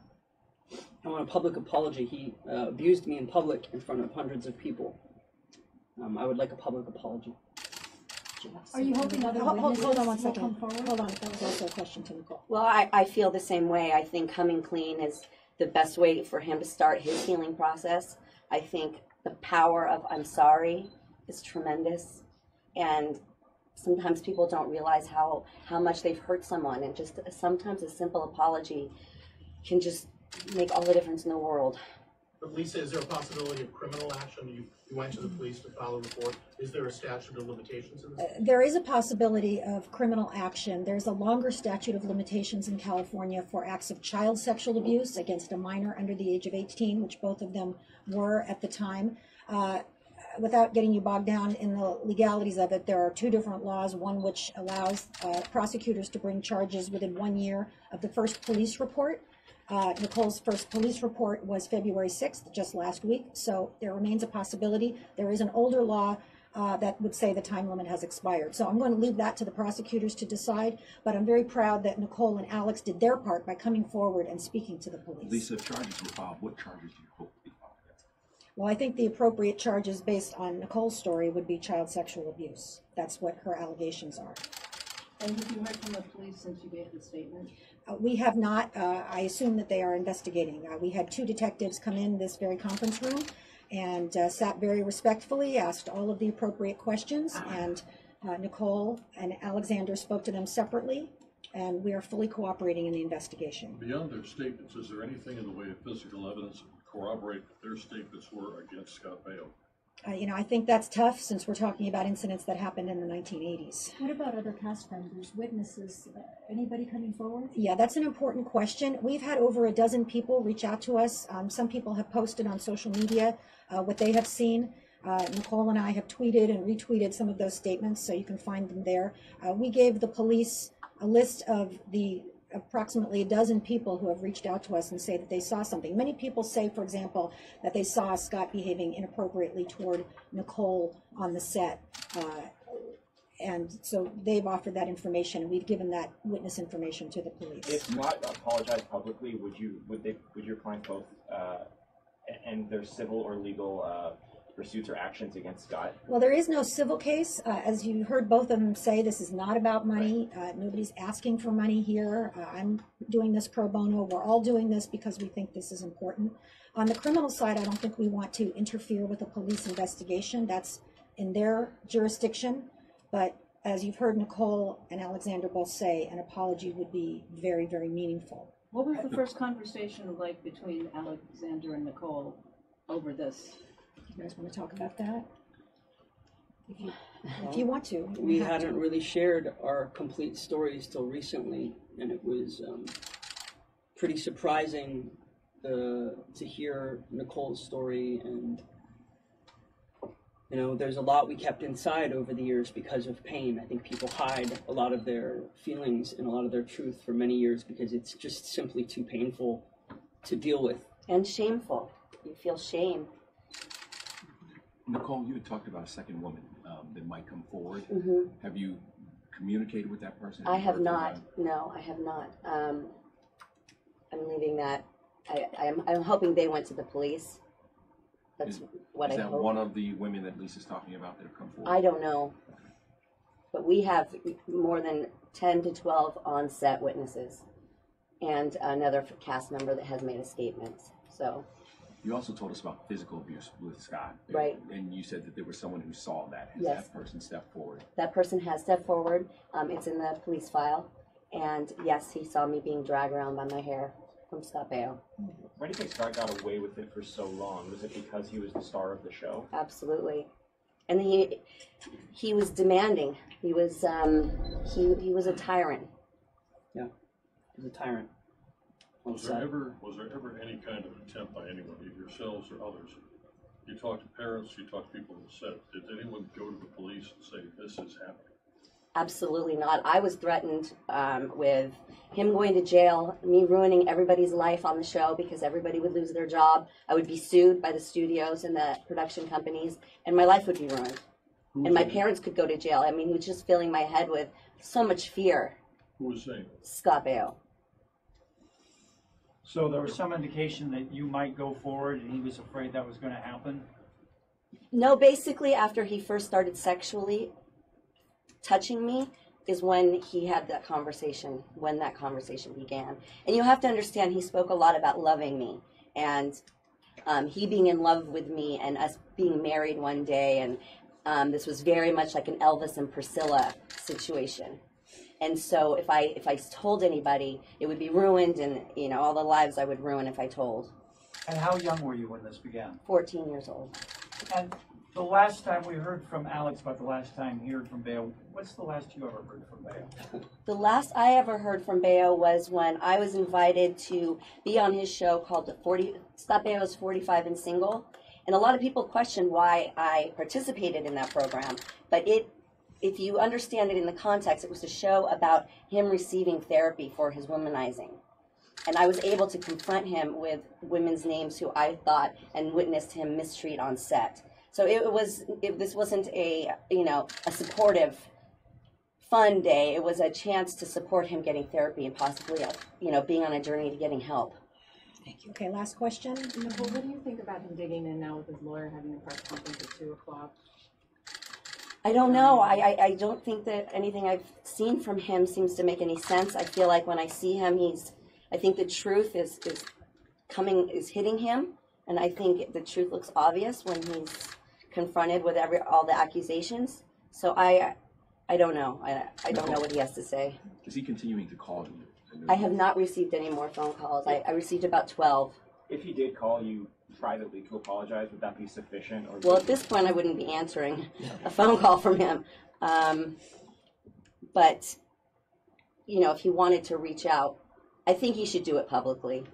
I want a public apology. He abused me in public in front of hundreds of people. I would like a public apology. Are you hoping other witnesses hold on one will second. come forward? Hold on, that was also a question to Nicole. Well, I feel the same way. I think coming clean is the best way for him to start his healing process. I think the power of I'm sorry is tremendous. And sometimes people don't realize how much they've hurt someone. And just sometimes a simple apology can just make all the difference in the world. But Lisa, is there a possibility of criminal action? You went to the police to file a report. Is there a statute of limitations in this? There is a possibility of criminal action. There's a longer statute of limitations in California for acts of child sexual abuse against a minor under the age of 18, which both of them were at the time. Without getting you bogged down in the legalities of it, there are two different laws, one which allows prosecutors to bring charges within 1 year of the first police report. Nicole's first police report was February 6th, just last week, so there remains a possibility. There is an older law that would say the time limit has expired. So I'm going to leave that to the prosecutors to decide, but I'm very proud that Nicole and Alex did their part by coming forward and speaking to the police. Lisa, if charges were filed, what charges do you hope to be filed against? Well, I think the appropriate charges based on Nicole's story would be child sexual abuse. That's what her allegations are. And have you heard from the police since you gave the statement? We have not. I assume that they are investigating. We had two detectives come in this very conference room and sat very respectfully, asked all of the appropriate questions, and Nicole and Alexander spoke to them separately, and we are fully cooperating in the investigation. Beyond their statements, is there anything in the way of physical evidence that would corroborate what their statements were against Scott Baio? I think that's tough since we're talking about incidents that happened in the 1980s. What about other cast members, witnesses, anybody coming forward? Yeah, that's an important question. We've had over a dozen people reach out to us. Some people have posted on social media what they have seen. Nicole and I have tweeted and retweeted some of those statements, so you can find them there. We gave the police a list of the approximately a dozen people who have reached out to us and say that they saw something. Many people say, for example, that they saw Scott behaving inappropriately toward Nicole on the set. And so they've offered that information, and we've given that witness information to the police. If Scott apologized publicly, would your client both end their civil or legal pursuits or actions against Scott? Well, there is no civil case. As you heard both of them say, this is not about money. Nobody's asking for money here. I'm doing this pro bono. We're all doing this because we think this is important. On the criminal side, I don't think we want to interfere with a police investigation. That's in their jurisdiction. But as you've heard Nicole and Alexander both say, an apology would be very, very meaningful. What was the first conversation like between Alexander and Nicole over this? You guys want to talk about that? If you want to. We hadn't really shared our complete stories till recently, and it was pretty surprising to hear Nicole's story. And there's a lot we kept inside over the years because of pain. I think people hide a lot of their feelings and a lot of their truth for many years because it's just simply too painful to deal with. And shameful. You feel shame. Nicole, you had talked about a second woman that might come forward. Mm-hmm. Have you communicated with that person? I have not. No, I have not. I'm leaving that. I'm hoping they went to the police. That's what I hope. Is that one of the women that Lisa's talking about that have come forward? I don't know. But we have more than 10 to 12 on-set witnesses and another cast member that has made a statement. So. You also told us about physical abuse with Scott. Right. And you said that there was someone who saw that. Has yes. that person stepped forward? That person has stepped forward. It's in the police file. And yes, he saw me being dragged around by my hair from Scott Baio. Why do you think Scott got away with it for so long? Was it because he was the star of the show? Absolutely. and he was demanding. He was a tyrant. Yeah, he was a tyrant. Was there ever any kind of attempt by anyone, either yourselves or others? You talk to parents, you talk to people on the set. Did anyone go to the police and say, this is happening? Absolutely not. I was threatened with him going to jail, me ruining everybody's life on the show because everybody would lose their job. I would be sued by the studios and the production companies, and my life would be ruined. And my parents could go to jail. I mean, he was just filling my head with so much fear. Who was saying? Scott Baio. So there was some indication that you might go forward, and he was afraid that was going to happen? No, basically after he first started sexually touching me is when he had that conversation, when that conversation began. And you have to understand, he spoke a lot about loving me and he being in love with me and us being married one day. And this was very much like an Elvis and Priscilla situation. And so if I told anybody, it would be ruined, and you know, all the lives I would ruin if I told. And how young were you when this began? 14 years old. And the last time we heard from Alex about the last time he heard from Baio, what's the last you ever heard from Baio? The last I ever heard from Baio was when I was invited to be on his show called Scott Baio's 45 and Single. And a lot of people questioned why I participated in that program. But if you understand it in the context, it was a show about him receiving therapy for his womanizing. And I was able to confront him with women's names who I thought and witnessed him mistreat on set. So this wasn't a supportive, fun day. It was a chance to support him getting therapy and possibly, being on a journey to getting help. Thank you. Okay, last question. Nicole, what do you think about him digging in now with his lawyer having a press conference at 2 o'clock? I don't know. I don't think that anything I've seen from him seems to make any sense. I feel like when I see him, I think the truth is hitting him, and I think the truth looks obvious when he's confronted with all the accusations. So I don't know. I don't know what he has to say. Is he continuing to call you? I have not received any more phone calls. I received about 12. If he did call you privately to apologize, would that be sufficient? Or Well, at this point, I wouldn't be answering a phone call from him. But, if he wanted to reach out, I think he should do it publicly.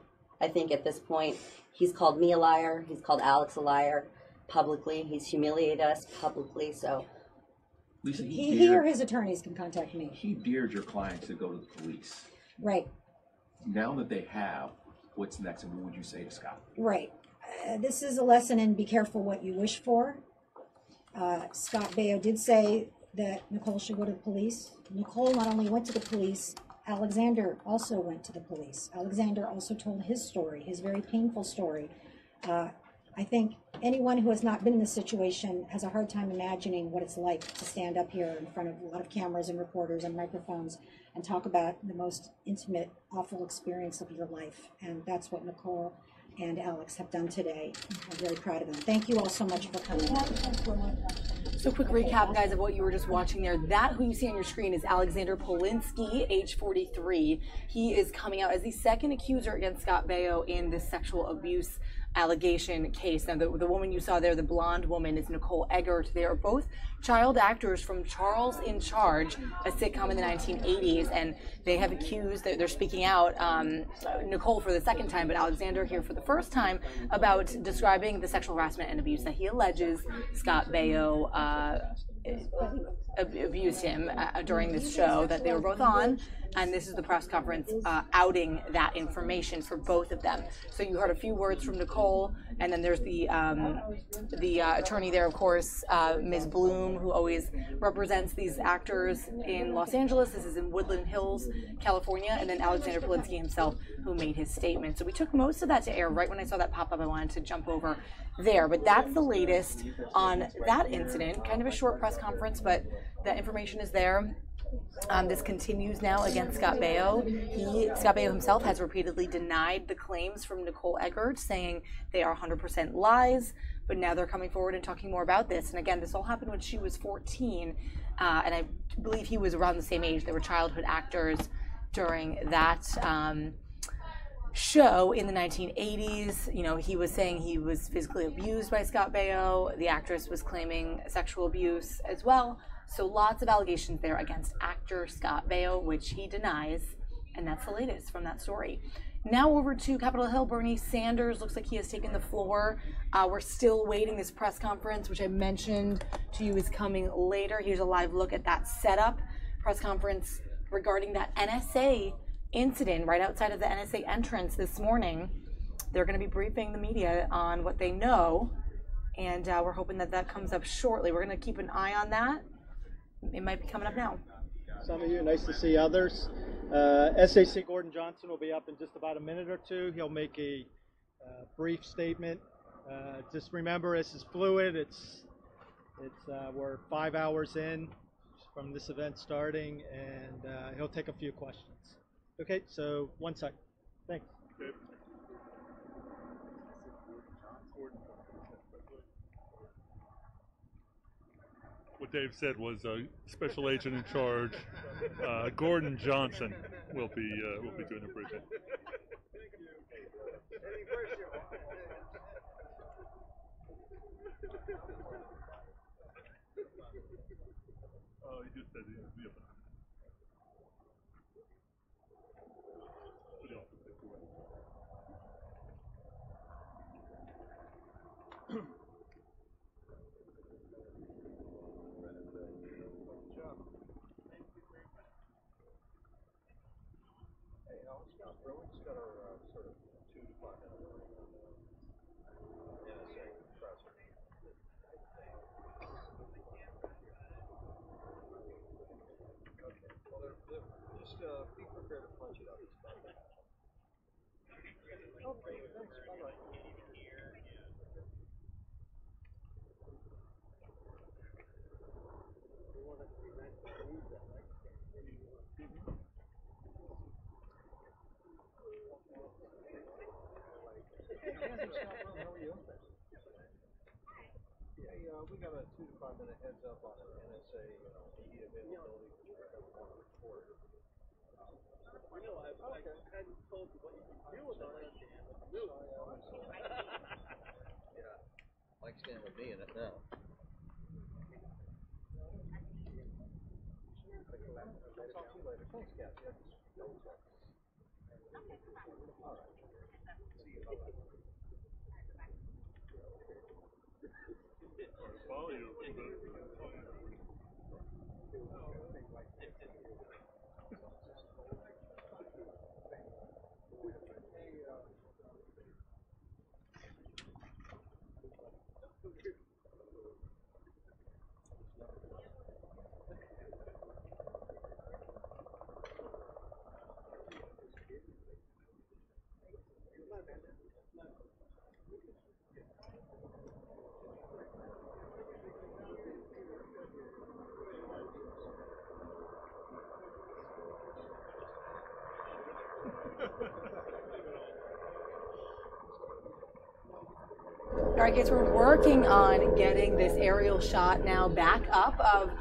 I think at this point, he's called me a liar. He's called Alex a liar publicly. He's humiliated us publicly. So Lisa, he or his attorneys can contact me. He dared your clients to go to the police. Right. Now that they have, what's next, and what would you say to Scott? Right. This is a lesson in be careful what you wish for. Scott Baio did say that Nicole should go to the police. Nicole not only went to the police, Alexander also went to the police. Alexander also told his story, his very painful story. I think anyone who has not been in this situation has a hard time imagining what it's like to stand up here in front of a lot of cameras and reporters and microphones and talk about the most intimate, awful experience of your life. And that's what Nicole and Alex have done today. I'm very proud of them. Thank you all so much for coming. So quick recap, guys, of what you were just watching there. That who you see on your screen is Alexander Polinsky, age 43. He is coming out as the second accuser against Scott Baio in this sexual abuse allegation case. Now, the woman you saw there, the blonde woman, is Nicole Eggert. They are both child actors from Charles in Charge, a sitcom in the 1980s, and they have accused, they're speaking out, Nicole for the second time, but Alexander here for the first time, about describing the sexual harassment and abuse that he alleges Scott Baio abused him during this show that they were both on, and this is the press conference outing that information for both of them. So you heard a few words from Nicole, and then there's the attorney there, of course, Ms. Bloom, who always represents these actors in Los Angeles. This is in Woodland Hills, California, and then Alexander Polinsky himself, who made his statement. So we took most of that to air. Right when I saw that pop up, I wanted to jump over there, but that's the latest on that incident. Kind of a short press conference, but that information is there. This continues now against Scott Baio. Scott Baio himself has repeatedly denied the claims from Nicole Eggert, saying they are 100% lies, but now they're coming forward and talking more about this. And again, this all happened when she was 14, and I believe he was around the same age. They were childhood actors during that show in the 1980s. You know, he was saying he was physically abused by Scott Baio. The actress was claiming sexual abuse as well. So lots of allegations there against actor Scott Baio, which he denies. And that's the latest from that story. Now over to Capitol Hill. Bernie Sanders looks like he has taken the floor. We're still waiting. This press conference, which I mentioned to you, is coming later. Here's a live look at that setup. Press conference regarding that NSA incident right outside of the NSA entrance this morning. They're going to be briefing the media on what they know, and we're hoping that that comes up shortly. We're going to keep an eye on that. It might be coming up now. Some of you, nice to see others. SAC Gordon Johnson will be up in just about a minute or two. He'll make a brief statement. Just remember, this is fluid. We're 5 hours in from this event starting, and he'll take a few questions. Okay, so 1 sec. Thanks. Okay. What Dave said was Special Agent in Charge Gordon Johnson will be doing the briefing. He just said he'd be up. Be prepared to punch it up. Okay, thanks. Bye-bye. We got a 2 to 5 minute heads up on an NSA media availability, which we're going to want to report. I hadn't told you what you can do with that. Yeah, Mike's standing with me in it now. I'll talk to you later. Thanks, Kathy. All right. See you. Bye-bye. Follow you. All right, guys, we're working on getting this aerial shot now back up of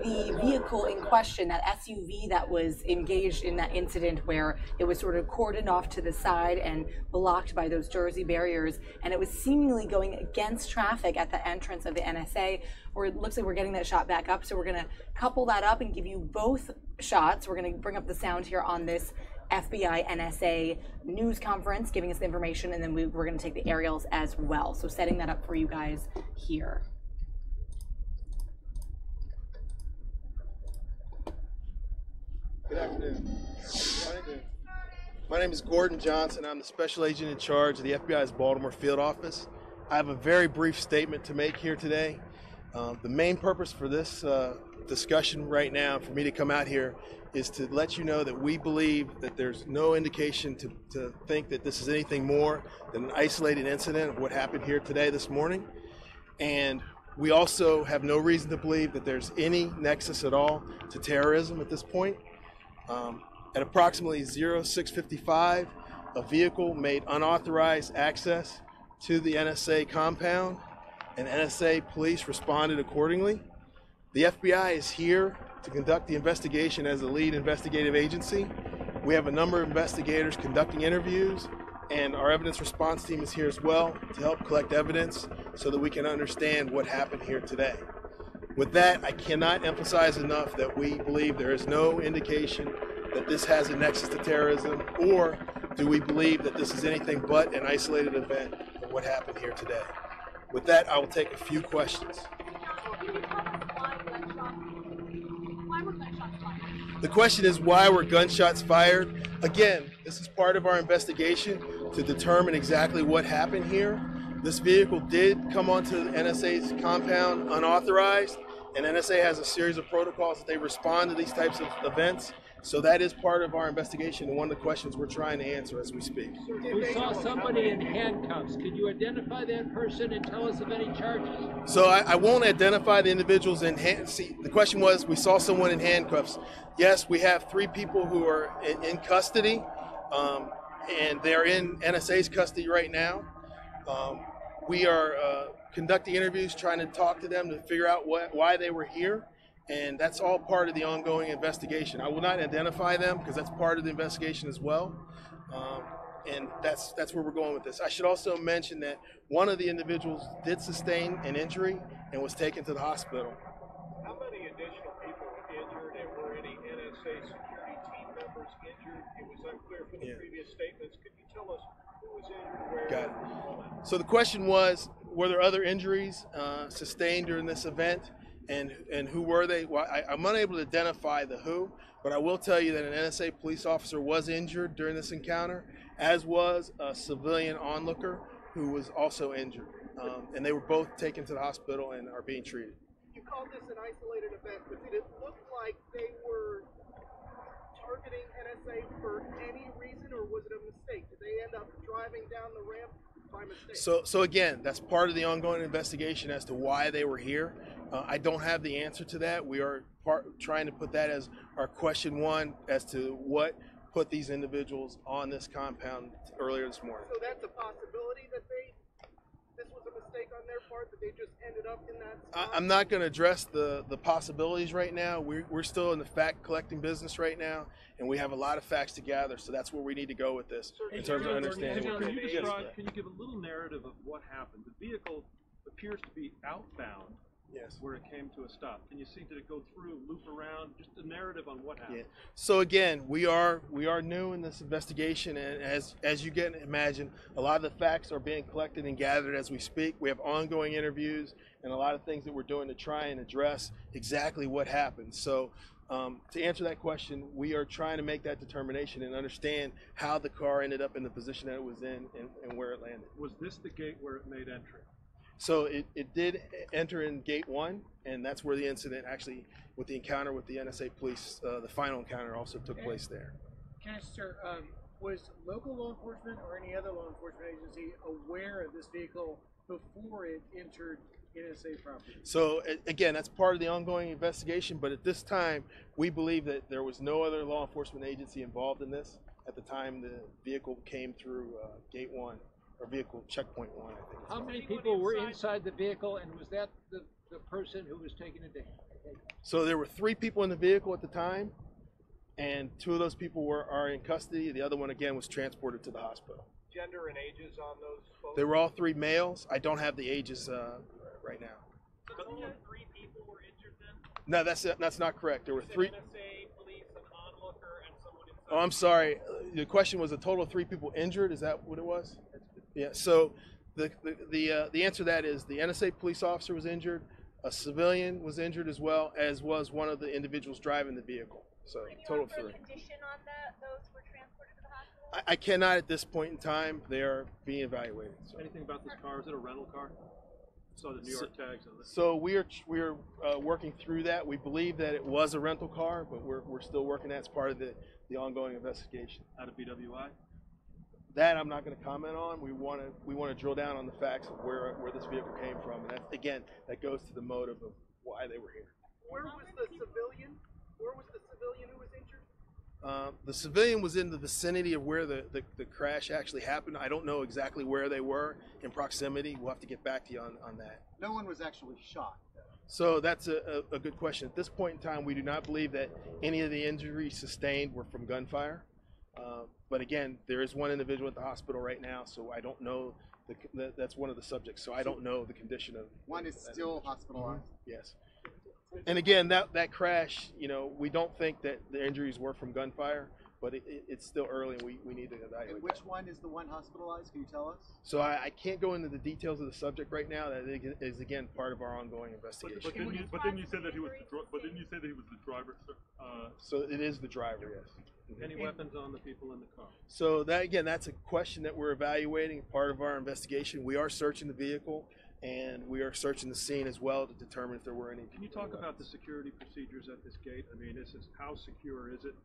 the vehicle in question, that SUV that was engaged in that incident where it was sort of cordoned off to the side and blocked by those Jersey barriers, and it was seemingly going against traffic at the entrance of the NSA. Or it looks like we're getting that shot back up, so we're going to couple that up and give you both shots. We're going to bring up the sound here on this FBI NSA news conference giving us the information, and then we're going to take the aerials as well. So setting that up for you guys here. Good afternoon. My name is Gordon Johnson. I'm the Special Agent in Charge of the FBI's Baltimore Field Office. I have a very brief statement to make here today. The main purpose for this discussion right now, for me to come out here, is to let you know that we believe that there's no indication to think that this is anything more than an isolated incident of what happened here today, this morning. And we also have no reason to believe that there's any nexus at all to terrorism at this point. At approximately 06:55, a vehicle made unauthorized access to the NSA compound, and NSA police responded accordingly. The FBI is here to conduct the investigation as the lead investigative agency. We have a number of investigators conducting interviews. And our evidence response team is here as well to help collect evidence so that we can understand what happened here today. With that, I cannot emphasize enough that we believe there is no indication that this has a nexus to terrorism, or do we believe that this is anything but an isolated event of what happened here today. With that, I will take a few questions. The question is, why were gunshots fired? Again, this is part of our investigation to determine exactly what happened here. This vehicle did come onto NSA's compound unauthorized, and NSA has a series of protocols that they respond to these types of events. So that is part of our investigation and one of the questions we're trying to answer as we speak. We saw somebody in handcuffs. Could you identify that person and tell us of any charges? So I won't identify the individuals in see, the question was, we saw someone in handcuffs. Yes, we have 3 people who are in custody, and they're in NSA's custody right now. We are conducting interviews, trying to talk to them to figure out why they were here. And that's all part of the ongoing investigation. I will not identify them because that's part of the investigation as well. And that's where we're going with this. I should also mention that one of the individuals did sustain an injury and was taken to the hospital. How many additional people were injured, and were any NSA security team members injured? It was unclear from the previous statements. Could you tell us who was injured, where? Got it. So the question was, were there other injuries sustained during this event? And who were they? Well, I'm unable to identify the who, but I will tell you that an NSA police officer was injured during this encounter, as was a civilian onlooker who was also injured. And they were both taken to the hospital and are being treated. You called this an isolated event, but did it look like they were targeting NSA for any reason, or was it a mistake? Did they end up driving down the ramp by mistake? So again, that's part of the ongoing investigation as to why they were here. I don't have the answer to that. We are trying to put that as our question 1 as to what put these individuals on this compound earlier this morning. So that's a possibility that this was a mistake on their part, that they just ended up in that spot? I'm not going to address the possibilities right now. We're still in the fact collecting business right now, and we have a lot of facts to gather, so that's where we need to go with this in terms of understanding. Can you give a little narrative of what happened? The vehicle appears to be outbound. Yes. Where it came to a stop. Can you see, did it go through, loop around? Just a narrative on what happened. Yeah. So again, we are new in this investigation, and as you can imagine, a lot of the facts are being collected and gathered as we speak. We have ongoing interviews and a lot of things that we're doing to try and address exactly what happened. So to answer that question, we are trying to make that determination and understand how the car ended up in the position that it was in and where it landed. Was this the gate where it made entry? So it did enter in gate 1, and that's where the incident actually, with the encounter with the NSA police, the final encounter also took place there. Sir, was local law enforcement or any other law enforcement agency aware of this vehicle before it entered NSA property? So again, that's part of the ongoing investigation, but at this time, we believe that there was no other law enforcement agency involved in this at the time the vehicle came through gate 1. Or vehicle checkpoint 1, I think. How many people were inside the vehicle, and was that the person who was taken into? So there were 3 people in the vehicle at the time, and 2 of those people are in custody. The other one, again, was transported to the hospital. Gender and ages on those folks? They were all 3 males. I don't have the ages right now. So only 3 people were injured then? No, that's not correct. There were 3. NSA, police, an onlooker, and someone inside. Oh, I'm sorry. The question was a total of 3 people injured. Is that what it was? Yeah, so the answer to that is the NSA police officer was injured, a civilian was injured as well, as was one of the individuals driving the vehicle. So total of 3. Condition on those were transported to the hospital? I cannot at this point in time. They are being evaluated. So. Anything about this car? Is it a rental car? Saw the New York tags on this. So we are working through that. We believe that it was a rental car, but we're still working that as part of the ongoing investigation. Out of BWI? That I'm not going to comment on. We want to drill down on the facts of where this vehicle came from, and that goes to the motive of why they were here. Where was the civilian? Where was the civilian who was injured? The civilian was in the vicinity of where the crash actually happened. I don't know exactly where they were in proximity. We'll have to get back to you on that. No one was actually shot. So that's a good question. At this point in time, we do not believe that any of the injuries sustained were from gunfire. But again, there is one individual at the hospital right now, so I don't know. That's one of the subjects, so I don't know the condition of. One is still hospitalized. Yes. And again, that crash, we don't think that the injuries were from gunfire, but it's still early, and we need to evaluate. And which one is the one hospitalized? Can you tell us? So I can't go into the details of the subject right now. That is again part of our ongoing investigation. But then you said that he was the driver, sir? So it is the driver, yes. Any weapons on the people in the car? So that's a question that we're evaluating, part of our investigation. We are searching the vehicle, and we are searching the scene as well to determine if there were any. Can you talk about the security procedures at this gate? I mean, how secure is it?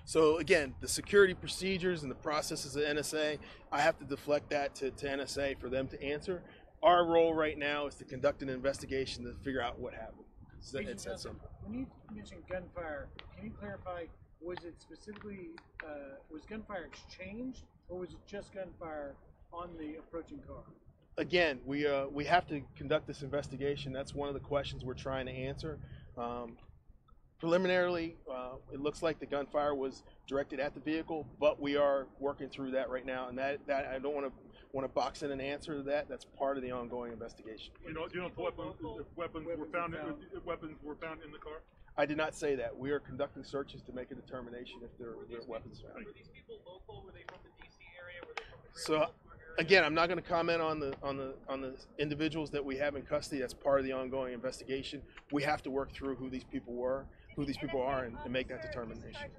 So again, the security procedures and the processes of NSA, I have to deflect that to NSA for them to answer. Our role right now is to conduct an investigation to figure out what happened. It's that simple. When you mentioned gunfire, can you clarify, was it specifically, was gunfire exchanged, or was it just gunfire on the approaching car? Again, we have to conduct this investigation. That's one of the questions we're trying to answer. Preliminarily, it looks like the gunfire was directed at the vehicle, but we are working through that right now, and that I don't want to box in an answer to that. That's part of the ongoing investigation. Do you know if weapons were found in the car? I did not say that. We are conducting searches to make a determination if there are weapons found. Were these people local? Were they from the DC area? Were they from the So again, I'm not going to comment on the individuals that we have in custody. That's part of the ongoing investigation. We have to work through who these people were, who these people are, and make that determination.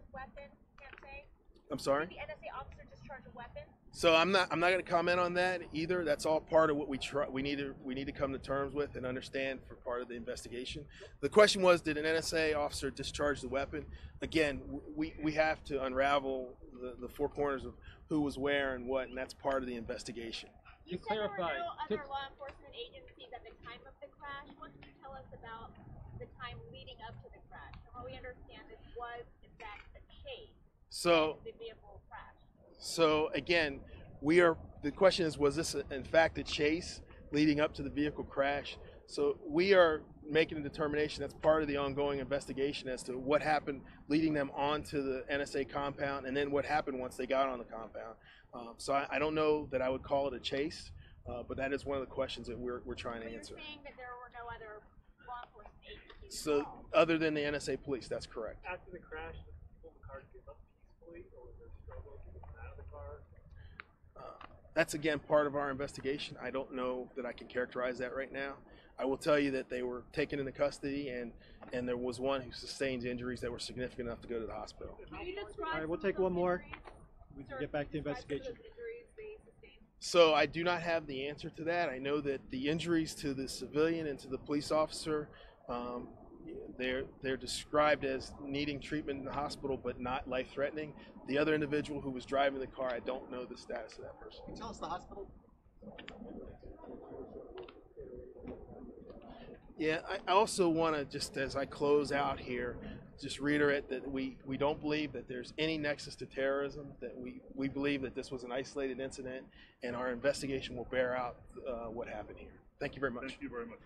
I'm sorry? Did the NSA officer discharge a weapon? So I'm not going to comment on that either. That's all part of what we need to come to terms with and understand for part of the investigation. The question was, did an NSA officer discharge the weapon? Again, we have to unravel the four corners of who was where and what, and that's part of the investigation. You said there were no other law enforcement agencies at the time of the crash. What can you tell us about the time leading up to the crash? From what we understand, this was in fact a chase. So the vehicle crashed. So again, the question is, was this in fact a chase leading up to the vehicle crash? So we are making a determination. That's part of the ongoing investigation as to what happened leading them onto the NSA compound, and then what happened once they got on the compound. So I don't know that I would call it a chase, but that is one of the questions that we're trying to answer. You're saying that there were no other law enforcement agencies So other than the NSA police, that's correct. After the crash, did people in the car give up peacefully, or was there a struggle to get them out of the car? That's again part of our investigation. I don't know that I can characterize that right now. I will tell you that they were taken into custody, and there was one who sustained injuries that were significant enough to go to the hospital. All right, we'll take one more. We can get back to the investigation. So I do not have the answer to that. I know that the injuries to the civilian and to the police officer, they're described as needing treatment in the hospital, but not life-threatening. The other individual who was driving the car, I don't know the status of that person. Can you tell us the hospital? Yeah, I also want to, just as I close out here, just reiterate that we don't believe that there's any nexus to terrorism, that we believe that this was an isolated incident, and our investigation will bear out what happened here. Thank you very much. Thank you very much.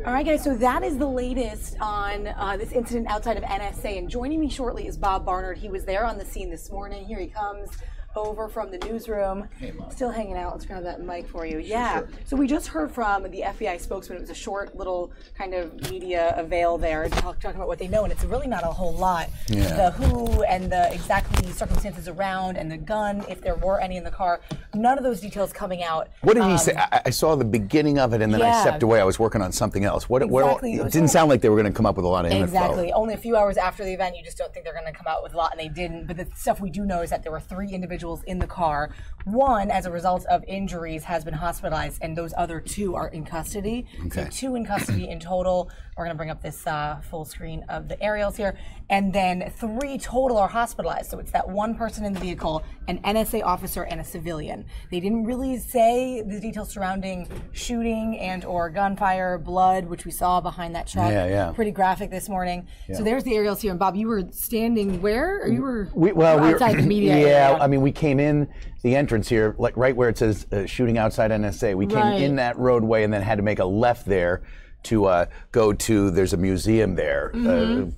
All right, guys, so that is the latest on this incident outside of NSA. And joining me shortly is Bob Barnard. He was there on the scene this morning. Here he comes over from the newsroom. Hey, Mom. Still hanging out. Let's grab that mic for you. Yeah. Sure. So we just heard from the FBI spokesman. It was a short little kind of media avail there talking about what they know, and it's really not a whole lot. Yeah. The who and the exactly circumstances around and the gun, if there were any in the car, none of those details coming out. What did he say? I saw the beginning of it, and then I stepped away. I was working on something else. Exactly. It didn't sound like they were going to come up with a lot of info. Exactly. Only a few hours after the event, you just don't think they're going to come out with a lot, and they didn't. But the stuff we do know is that there were 3 individuals individuals in the car. One, as a result of injuries, has been hospitalized, and those other 2 are in custody. Okay. So 2 in custody in total. We're going to bring up this full screen of the aerials here. And then 3 total are hospitalized. So it's that one person in the vehicle, an NSA officer, and a civilian. They didn't really say the details surrounding shooting and or gunfire, blood, which we saw behind that truck. Yeah. Pretty graphic this morning. Yeah. So there's the aerials here. And Bob, you were standing where? Or you were we outside the media area. I mean, we came in the entrance here, like right where it says shooting outside NSA. We came in that roadway and then had to make a left there to go to, there's a museum there,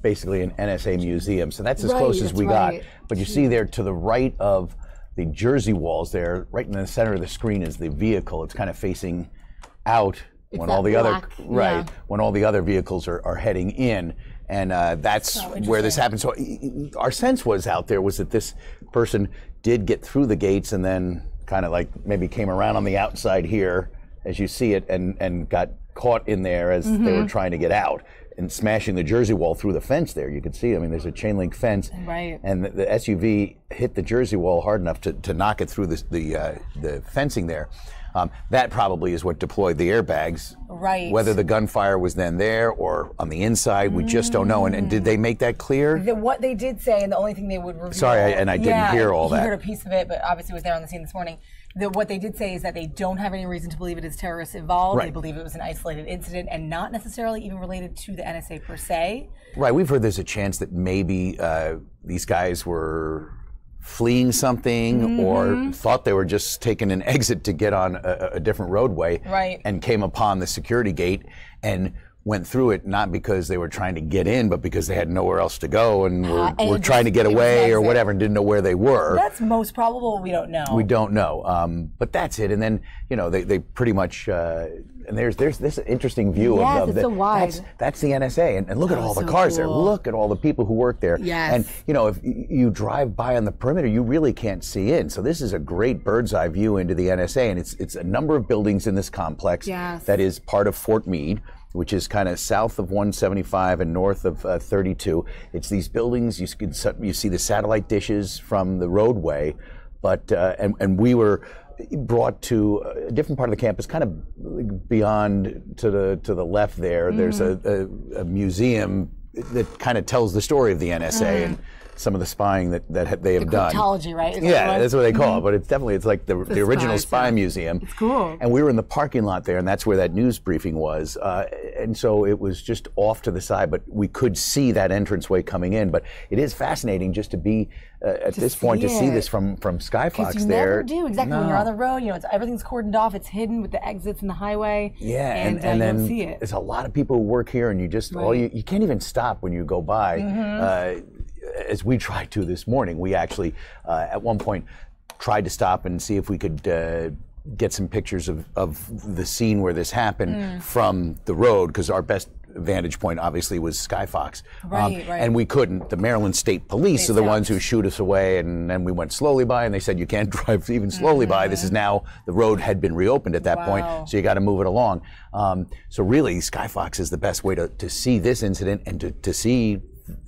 basically an NSA museum. So that's as close as we got. But you see there to the right of the Jersey walls there, right in the center of the screen is the vehicle. It's kind of facing out when all the other, when all the other vehicles are heading in. And that's where this happened. So our sense was out there was that this person did get through the gates and then kind of like maybe came around on the outside here, as you see it, and got caught in there as they were trying to get out and smashing the Jersey wall through the fence there. You could see, I mean, there's a chain link fence. Right. And the SUV hit the Jersey wall hard enough to knock it through the fencing there. That probably is what deployed the airbags. Right. Whether the gunfire was then there or on the inside, we just don't know. And did they make that clear? What they did say, and the only thing they would reveal. Sorry, I didn't hear all that. You heard a piece of it, but obviously was there on the scene this morning. What they did say is that they don't have any reason to believe it is terrorists involved. Right. They believe it was an isolated incident and not necessarily even related to the NSA per se. Right. We've heard there's a chance that maybe these guys were fleeing something or thought they were just taking an exit to get on a different roadway and came upon the security gate and went through it, not because they were trying to get in, but because they had nowhere else to go and were trying to get away or whatever and didn't know where they were. That's most probable. We don't know. We don't know. But that's it. And then, you know, they pretty much, and there's this interesting view of it's so wide. That's the NSA. And look at all the cars there. Look at all the people who work there. Yes. And, you know, if you drive by on the perimeter, you really can't see in. So this is a great bird's eye view into the NSA. And it's a number of buildings in this complex that is part of Fort Meade, which is kind of south of 175 and north of 32. It's these buildings, you see the satellite dishes from the roadway, but and we were brought to a different part of the campus, kind of beyond to the left there. There's a museum that kind of tells the story of the NSA and some of the spying that they have done. Cryptology, right? That's what they call it. But it's like the original spy museum. It's cool. And we were in the parking lot there, and that's where that news briefing was. And so it was just off to the side, but we could see that entranceway coming in. But it is fascinating just to be at this point to see this from Skyfox you there. Never do exactly when you're on the road. You know, everything's cordoned off. It's hidden with the exits and the highway. Yeah, and you then don't see it. There's a lot of people who work here, and you just you can't even stop when you go by. As we tried to this morning, we actually at one point tried to stop and see if we could get some pictures of the scene where this happened from the road, because our best vantage point obviously was Skyfox. And we couldn't. The Maryland State Police are the ones who shoot us away, and then we went slowly by, and they said you can't drive even slowly by. This is now, the road had been reopened at that point, so you got to move it along. So really, Skyfox is the best way to see this incident and to see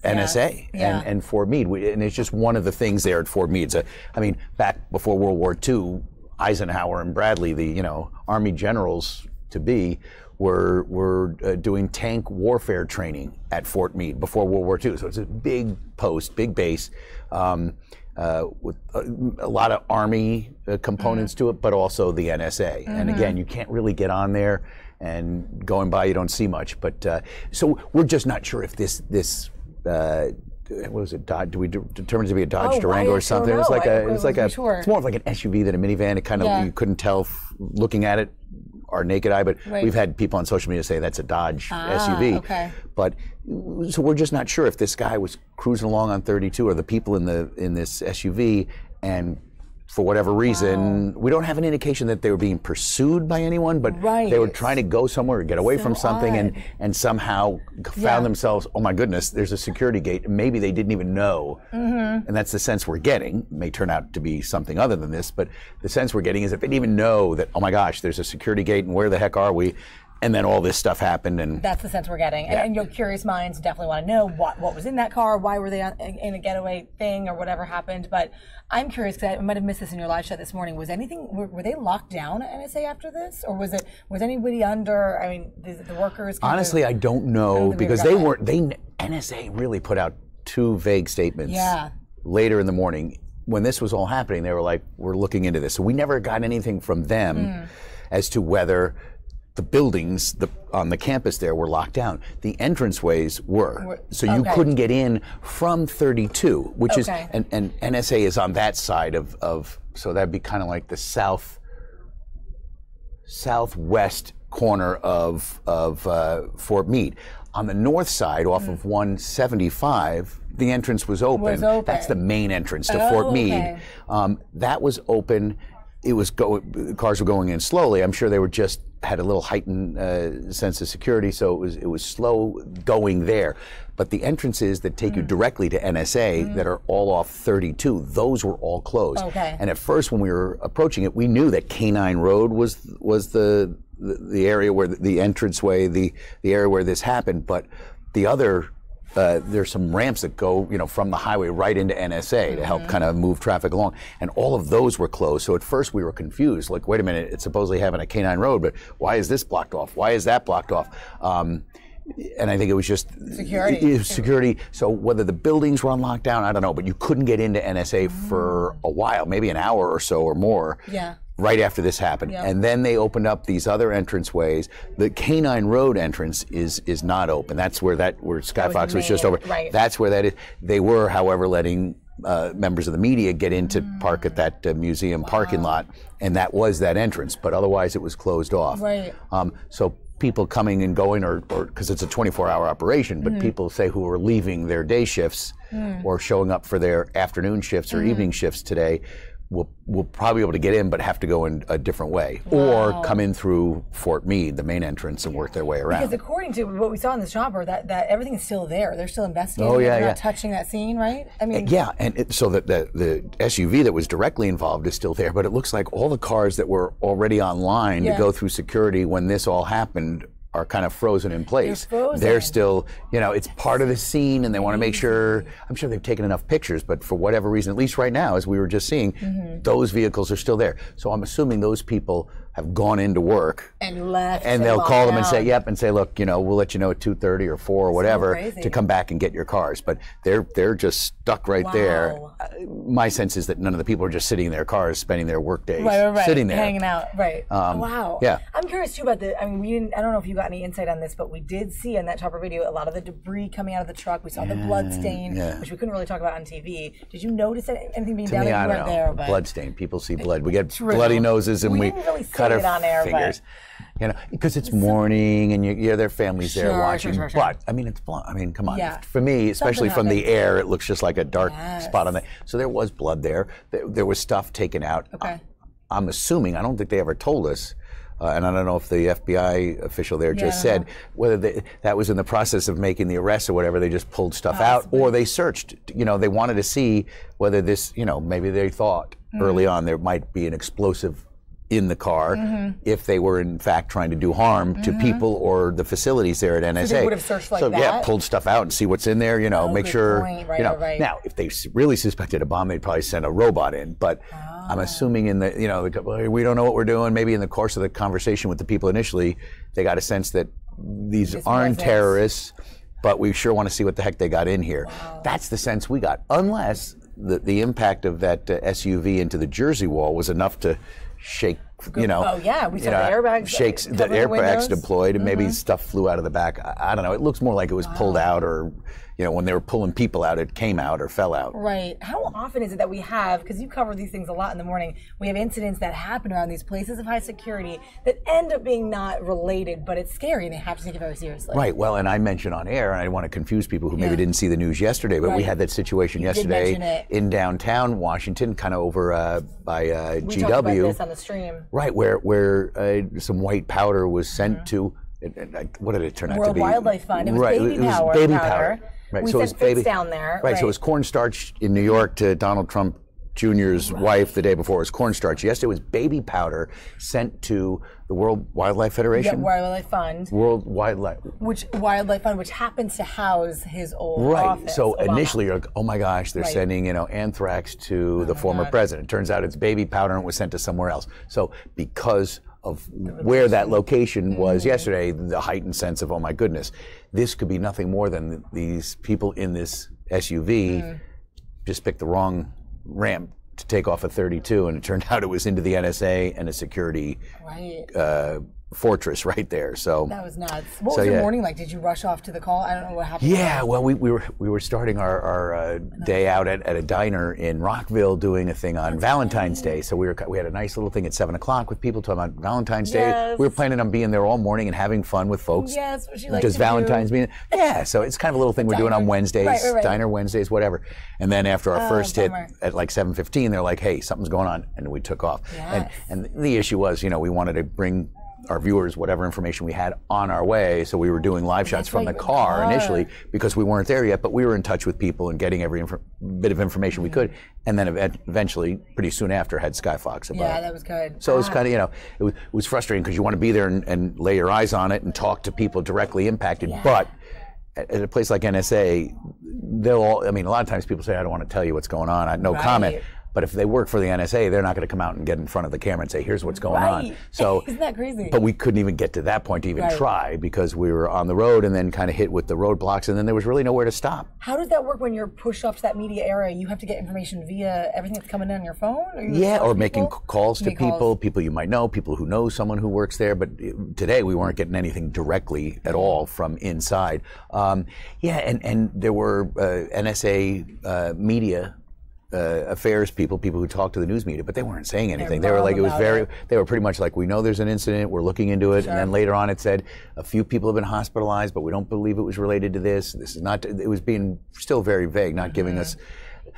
NSA and Fort Meade. And it's just one of the things there at Fort Meade. I mean, back before World War II, Eisenhower and Bradley, the Army generals to be, were doing tank warfare training at Fort Meade before World War II. So it's a big post, big base, with a lot of Army components to it, but also the NSA. And again, you can't really get on there, and going by you don't see much. But so we're just not sure if this what was it? Do we determine it to be a Dodge Durango or something? It was like it's more of like an SUV than a minivan. It kind of you couldn't tell looking at it, our naked eye. But we've had people on social media say that's a Dodge SUV. Okay. But so we're just not sure if this guy was cruising along on 32 or the people in this SUV, and for whatever reason, we don't have an indication that they were being pursued by anyone, but they were trying to go somewhere or get away from something, and somehow found themselves, oh my goodness, there's a security gate. And maybe they didn't even know. And that's the sense we're getting. It may turn out to be something other than this, but the sense we're getting is that they didn't even know that, oh my gosh, there's a security gate and where the heck are we? and then all this stuff happened, and that's the sense we're getting. Yeah. And curious minds definitely want to know what was in that car, why were they in a getaway thing, or whatever happened. But I'm curious, because I might have missed this in your live chat this morning. Was anything? Were they locked down at NSA after this, or was anybody under? I mean, the workers. Honestly, I don't know, because NSA really put out 2 vague statements. Yeah. Later in the morning, when this was all happening, they were like, "We're looking into this." So we never got anything from them as to whether the buildings on the campus there were locked down. The entranceways were. So you couldn't get in from 32, which is, and NSA is on that side of so that'd be kind of like the southwest corner of Fort Meade. On the north side, off of 175, the entrance was open. That's the main entrance to Fort Meade. That was open. It was cars were going in slowly. I'm sure they were just had a little heightened sense of security, so it was slow going there. But the entrances that take you directly to NSA that are all off 32, those were all closed. And at first, when we were approaching it, we knew that Canine Road was the area where the entranceway, the area where this happened. But the other there's some ramps that go, from the highway right into NSA to help kind of move traffic along, and all of those were closed. So at first we were confused, like, wait a minute, it's supposedly having a Canine Road, but why is this blocked off? Why is that blocked off? And I think it was just security. So whether the buildings were on lockdown, I don't know, but you couldn't get into NSA for a while, maybe an hour or so or more. Yeah. Right after this happened. And then they opened up these other entranceways. The Canine Road entrance is not open. That's where Scott Fox was just over. Right. That's where that is. They were, however, letting members of the media get in to park at that museum parking lot, and that was that entrance, but otherwise it was closed off. Right. So people coming and going, or because it's a 24-hour operation, but people say who are leaving their day shifts or showing up for their afternoon shifts or evening shifts today, will probably be able to get in, but have to go in a different way, or come in through Fort Meade, the main entrance, and work their way around. Because according to what we saw in the chopper, that everything's still there. They're still investigating. Oh, yeah, They're yeah. not touching that scene, right? I mean, so that the SUV that was directly involved is still there, but it looks like all the cars that were already online to go through security when this all happened are kind of frozen in place. They're still, it's part of the scene, and they want to make sure, I'm sure they've taken enough pictures, but for whatever reason, at least right now, as we were just seeing, those vehicles are still there. So I'm assuming those people have gone into work and left, and they'll call them and say, look, we'll let you know at 2:30 or 4 or whatever to come back and get your cars. But they're just stuck right there. My sense is that none of the people are just sitting in their cars, spending their work days sitting there, hanging out. Right. Wow. Yeah. I'm curious too about I don't know if you got any insight on this, but we did see in that chopper video a lot of the debris coming out of the truck. We saw the blood stain, which we couldn't really talk about on TV. Did you notice anything being down there? You weren't there, but blood stain. People see blood. We get bloody noses, and we cut our fingers. Because it's morning, and their families there watching. Sure. But it's blunt. Come on. Yeah. For me, especially from the air, it looks just like a dark spot on there. So there was blood there. There was stuff taken out. Okay. I'm assuming. I don't think they ever told us. And I don't know if the FBI official there just said whether that was in the process of making the arrest or whatever. They just pulled stuff out, or they searched. They wanted to see whether this. Maybe they thought early on there might be an explosive in the car if they were in fact trying to do harm to people or the facilities there at NSA. So they would have searched like that? Yeah, pulled stuff out and see what's in there, make sure. Point. Right. Now, if they really suspected a bomb, they'd probably send a robot in. But I'm assuming in the, we don't know what we're doing. Maybe in the course of the conversation with the people initially, they got a sense that these aren't terrorists, but we sure want to see what the heck they got in here. Wow. That's the sense we got, unless the impact of that SUV into the Jersey wall was enough to shake, we saw the airbags. Shakes, the airbags deployed, and maybe stuff flew out of the back. I don't know. It looks more like it was pulled out, or when they were pulling people out, it came out or fell out. Right. How often is it that we have, because you cover these things a lot in the morning, we have incidents that happen around these places of high security that end up being not related, but it's scary and they have to take it very seriously. Right. Well, and I mentioned on air, and I want to confuse people who maybe didn't see the news yesterday, but we had that situation yesterday in downtown Washington, kind of over by GW. We talked about this on the stream. Right, where some white powder was sent to, what did it turn out to be? World Wildlife Fund. It was baby powder. Right, We so sent fits down there. Right, so it was cornstarch in New York to Donald Trump Junior's wife the day before was cornstarch. Yesterday was baby powder sent to the World Wildlife Federation. Yeah, Wildlife Fund. World Wildlife. Wildlife Fund, which happens to house his old Right. office. So Obama. initially, you're like, oh my gosh, they're Right. sending anthrax to the former president. Turns out it's baby powder and it was sent to somewhere else. So because of where that location was yesterday, the heightened sense of, oh my goodness, this could be nothing more than these people in this SUV just picked the wrong ramp to take off a 32, and it turned out it was into the NSA and a security fortress right there. So that was nuts. What was your morning like? Did you rush off to the call? I don't know what happened. Yeah, well, we were starting our day out at a diner in Rockville doing a thing on Valentine's Day. So we had a nice little thing at 7 o'clock with people talking about Valentine's Day. Yes. We were planning on being there all morning and having fun with folks. Yes, what she likes Does to Valentine's do. mean? Yeah, so it's kind of a little thing we're doing on Wednesdays, Right. diner Wednesdays, whatever. And then after our first hit bummer. at like 7:15, they're like, "Hey, something's going on," and we took off. Yes. And the issue was, we wanted to bring our viewers whatever information we had on our way, so we were doing live shots from the car initially because we weren't there yet, but we were in touch with people and getting every bit of information we could, and then eventually, pretty soon after, had Skyfox about Yeah, it. that was good. So it was kind of, it was frustrating because you want to be there and lay your eyes on it and talk to people directly impacted, but at a place like NSA, a lot of times people say, I don't want to tell you what's going on, no comment. But if they work for the NSA, they're not going to come out and get in front of the camera and say, here's what's going on. So, isn't that crazy? But we couldn't even get to that point to even try because we were on the road and then kind of hit with the roadblocks, and then there was really nowhere to stop. How does that work when you're pushed off to that media area? You have to get information via everything that's coming in on your phone? Or making calls to people you might know, people who know someone who works there. But today we weren't getting anything directly at all from inside. And there were NSA media affairs people who talked to the news media, but they weren't saying anything. They were like, they were pretty much like, we know there's an incident, we're looking into it, and then later on it said a few people have been hospitalized, but we don't believe it was related to this. This is not. It was being still very vague, not giving us,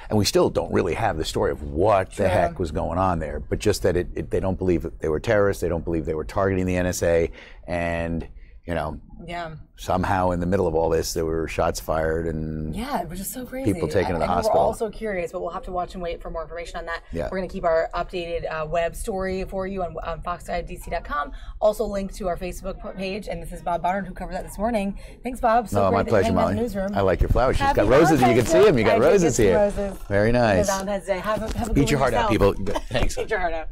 and we still don't really have the story of what the heck was going on there, but just that they don't believe that they were terrorists, they don't believe they were targeting the NSA, and somehow in the middle of all this, there were shots fired and it was just so crazy. People taken to the hospital. We're all so curious, but we'll have to watch and wait for more information on that. Yeah. We're going to keep our updated web story for you on foxguidedc.com. Also linked to our Facebook page, and this is Bob Barnard who covered that this morning. Thanks, Bob. So great my that pleasure, you came out Molly. in the newsroom. I like your flowers. She's Happy got roses. You can Valentine's see them. You Day. got I did roses get here. Roses. Very nice. Valentine's Day. Have a good Eat your one heart out, yourself. people. Thanks. Eat your heart out.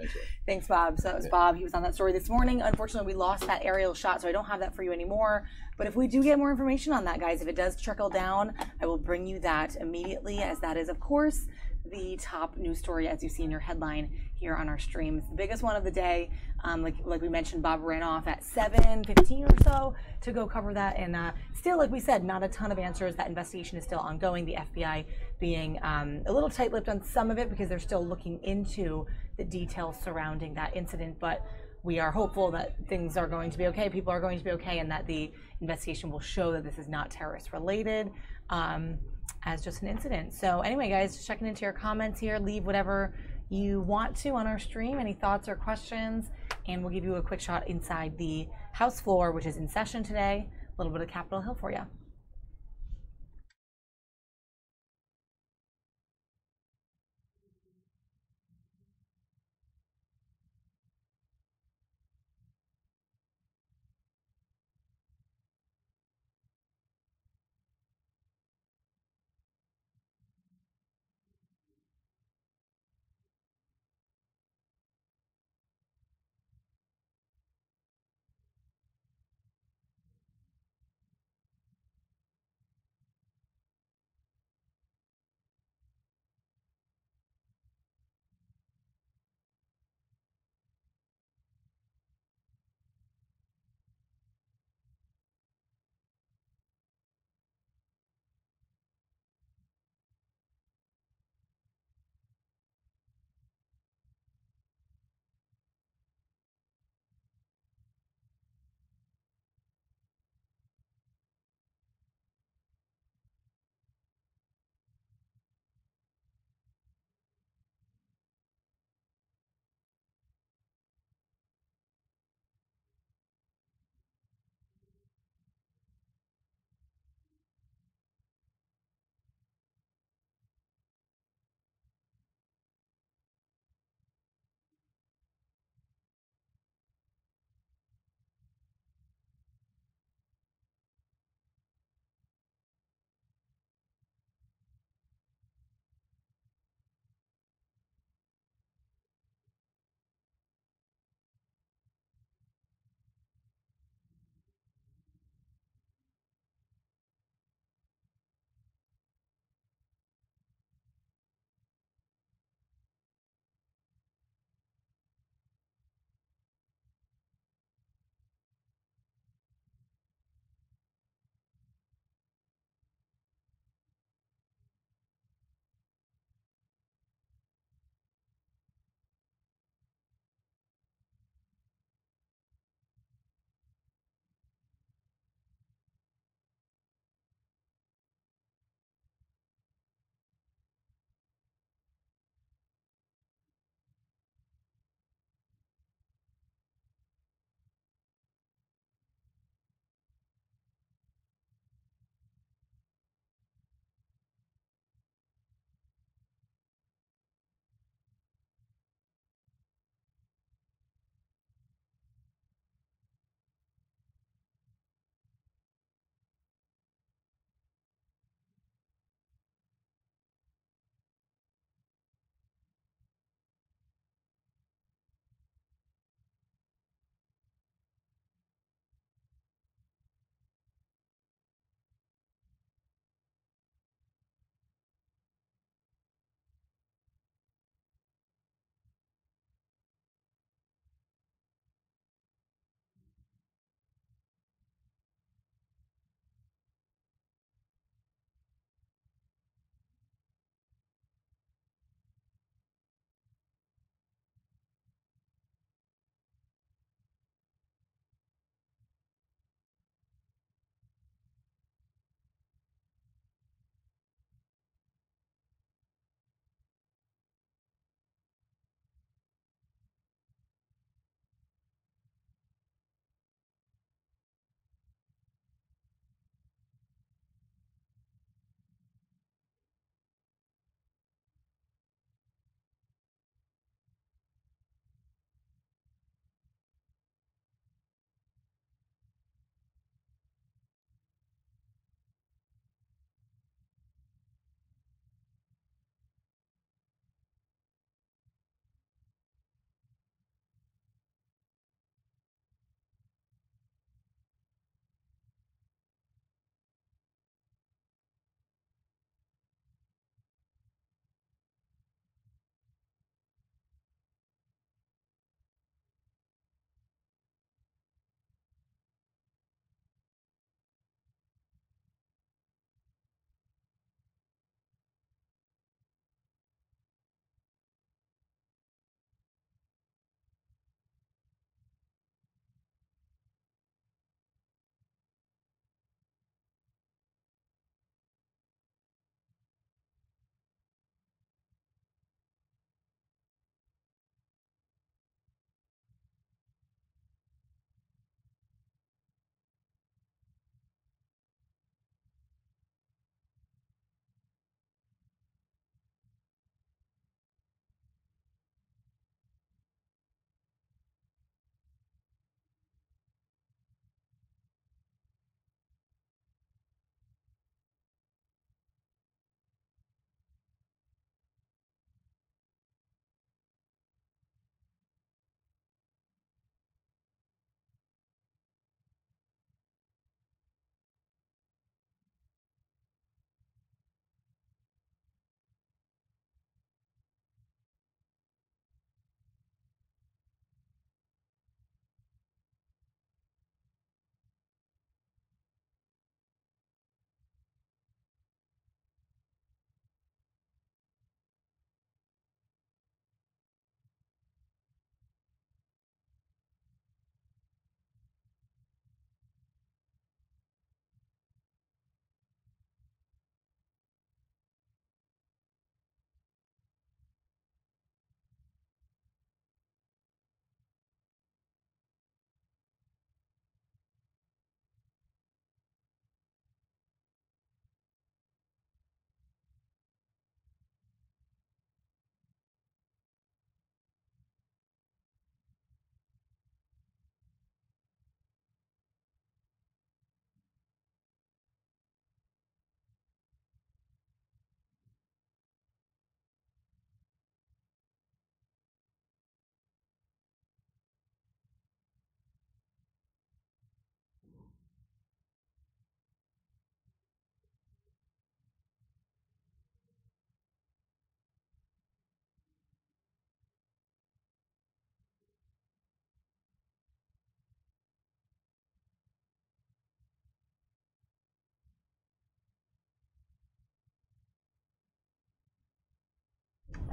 Thanks, Bob. So that was Bob. He was on that story this morning. Unfortunately, we lost that aerial shot, so I don't have that for you anymore. But if we do get more information on that, guys, if it does trickle down, I will bring you that immediately, as that is, of course, the top news story, as you see in your headline here on our stream. It's the biggest one of the day. Like we mentioned, Bob ran off at 7:15 or so to go cover that. And still, like we said, not a ton of answers. That investigation is still ongoing. The FBI being a little tight-lipped on some of it because they're still looking into the details surrounding that incident. But we are hopeful that things are going to be okay, people are going to be okay, and that the investigation will show that this is not terrorist related as just an incident. So anyway, guys, just checking into your comments here. Leave whatever you want to on our stream, any thoughts or questions, and we'll give you a quick shot inside the House floor, which is in session today. A little bit of Capitol Hill for you.